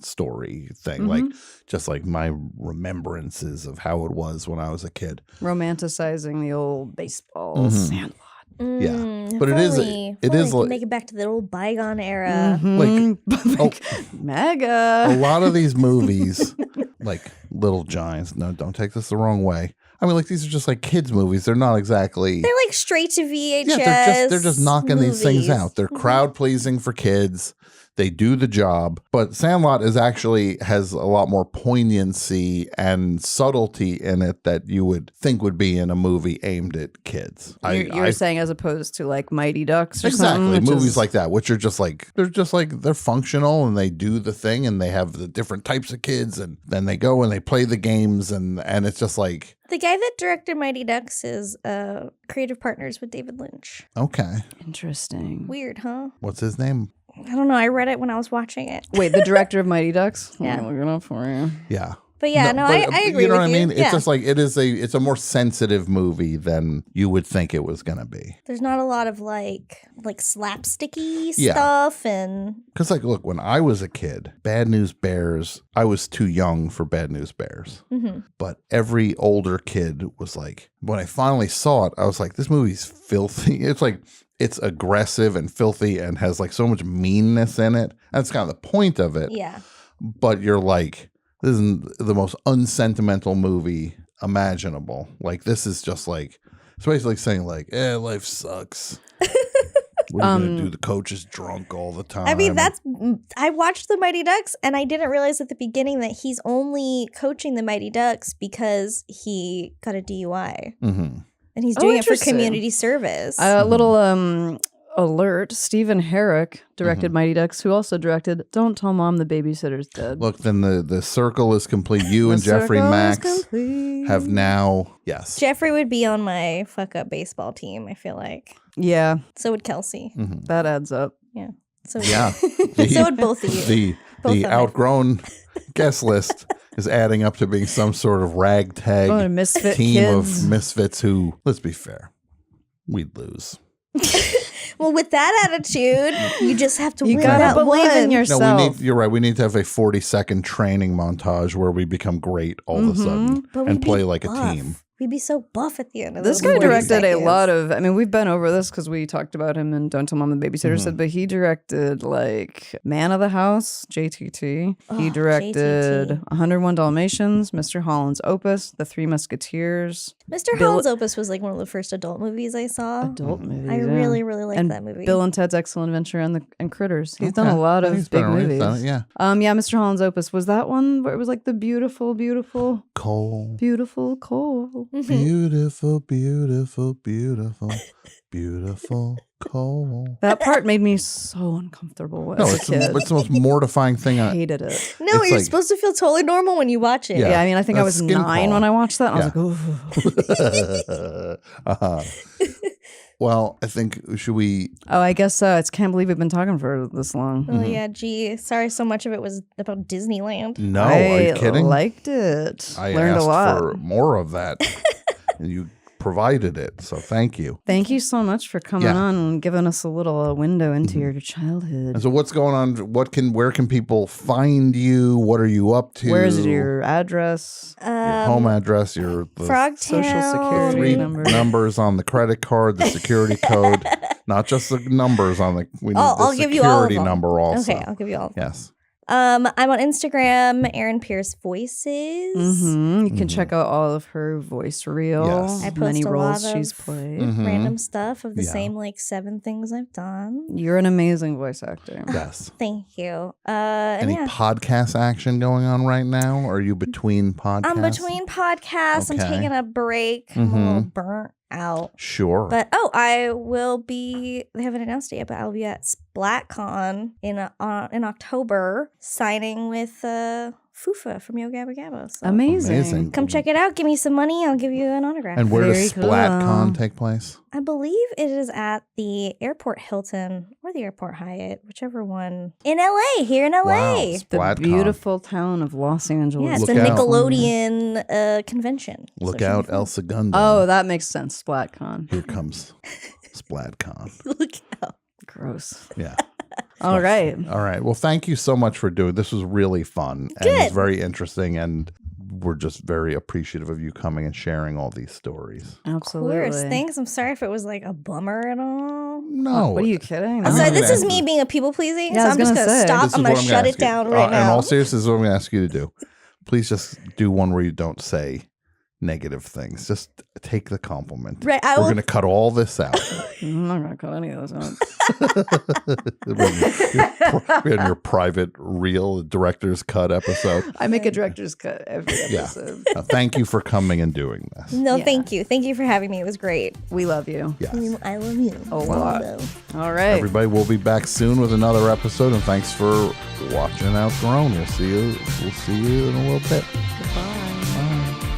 story thing, like just like my remembrances of how it was when I was a kid, romanticizing the old baseball Sandlot. But it is like make it back to the old bygone era. Mega. A lot of these movies, like Little Giants. No, don't take this the wrong way. I mean, like these are just like kids' movies. They're not exactly. They're like straight to VHS. Yeah, they're just knocking these things out. They're crowd pleasing for kids. They do the job, but Sandlot has a lot more poignancy and subtlety in it that you would think would be in a movie aimed at kids. You're saying as opposed to like Mighty Ducks or exactly something? Movies like that, which are they're functional and they do the thing and they have the different types of kids and then they go and they play the games and it's just like. The guy that directed Mighty Ducks is creative partners with David Lynch. Okay. Interesting. Weird, huh? What's his name? I don't know. I read it when I was watching it. Wait, the director of Mighty Ducks? Yeah. I'm looking it up for you. Yeah. But yeah, I agree with you. You know what I mean? Yeah. It's just like it's a more sensitive movie than you would think it was going to be. There's not a lot of like slapsticky stuff and because like look, when I was a kid, Bad News Bears, I was too young for Bad News Bears. But every older kid was like, when I finally saw it, I was like, this movie's filthy. It's like it's aggressive and filthy and has like so much meanness in it. That's kind of the point of it. Yeah. But you're like, this is the most unsentimental movie imaginable. Like this is just like, it's basically saying like, life sucks. What are you going to do? The coach is drunk all the time. I mean, I watched the Mighty Ducks and I didn't realize at the beginning that he's only coaching the Mighty Ducks because he got a DUI. And he's doing it for community service. A little alert, Stephen Herrick directed Mighty Ducks, who also directed Don't Tell Mom the Babysitter's Dead. Look, then the circle is complete. You and Jeffrey Max have now, yes. Jeffrey would be on my fuck up baseball team, I feel like. Yeah. So would Kelsey. That adds up. Yeah. So yeah. so would both of you. the Outgrown guest list is adding up to being some sort of ragtag Oh, misfit team kids. of misfits who, let's be fair, we'd lose. Well, with that attitude, you just have to You win gotta that believe one. in yourself. You're right. We need to have a 40-second training montage where we become great all of a sudden But we'd and play be like a buff. team. We'd be so buff at the end of This those guy 40 directed a seconds. lot of. I mean, we've been over this because we talked about him in Don't Tell Mom the Babysitter Said, but he directed like Man of the House, JTT. He Oh, directed JTT. 101 Dalmatians, Mr. Holland's Opus, The Three Musketeers, Mr. Bill- Holland's Opus was like one of the first adult movies I saw. adult movies. I yeah. really, really liked and that movie. Bill and Ted's Excellent Adventure and Critters. He's done Okay. a lot Yeah, he's of big been around. He's movies. done it, yeah. Yeah, Mr. Holland's Opus was that one where it was like the beautiful Cole. Cole. Beautiful, beautiful, beautiful, beautiful Cole. That part made me so uncomfortable No, as a it's kid. the most mortifying thing. I hated it. No, It's you're like- supposed to feel totally normal when you watch it. Yeah. Yeah, I mean, I think I That's was skin 9 when crawl. I watched that. And Yeah. I was like, ooh. Well, I think, should we? Oh, I guess I can't believe we've been talking for this long. Oh yeah, gee. Sorry, so much of it was about Disneyland. No, I are you kidding? liked it. I Learned asked a lot. for more of that, and you provided it. So thank you. Thank you so much for coming Yeah. on and giving us a little window into your childhood. And so, what's going on? Where can people find you? What are you up to? Where is your address? Your home address? Your Frogtown. Social Security three number. numbers on the credit card, the security code, not just the numbers on the. We need I'll the give you all of security them. number also. Okay, I'll give you all of them. Yes. I'm on Instagram, Erin Pearce Voices. You can check out all of her voice reel. Yes. I post Many a roles lot she's of played. random stuff of the Yeah. same like 7 things I've done. You're an amazing voice actor. Yes. Thank you. And Any yeah. podcast action going on right now? Or are you between podcasts? I'm between podcasts. Okay. I'm taking a break. I'm a little burnt out. Sure. But I will be. They haven't announced it yet, but I'll be at SplatCon in October, signing with Fufa from Yo Gabba Gabba. So Amazing. come check it out. Give me some money. I'll give you an autograph. And where Very does cool. SplatCon take place? I believe it is at the Airport Hilton or the Airport Hyatt, whichever one. In LA, here in LA. Wow. The SplatCon. beautiful town of Los Angeles. Yeah, it's Look a out. Nickelodeon convention. So Look it should be out, fun. El Segundo. Oh, that makes sense. SplatCon. Here comes SplatCon. Look out. Gross. Yeah. All right. All right. Well, thank you so much for doing this. Was really fun and it was very interesting, and we're just very appreciative of you coming and sharing all these stories. Of Absolutely. course. Thanks. I'm sorry if it was like a bummer at all. No. What are you kidding? I'm So not this gonna is ask me you. being a people pleasing. Yeah, I so was I'm just gonna gonna say, stop. This is I'm what gonna shut ask it you. down right In now. all seriousness, this is what I'm going to ask you to do. Please just do one where you don't say negative things. Just take the compliment. Right, I We're will- going to cut all this out. I'm not going to cut any of those out. In your private, real director's cut episode. I make a director's cut every Yeah. episode. Thank you for coming and doing this. No, Yeah. thank you. Thank you for having me. It was great. We love you. Yes. I love you. A lot. Love. All right. Everybody, we'll be back soon with another episode, and thanks for watching Outgrown. We'll see you in a little bit. Goodbye.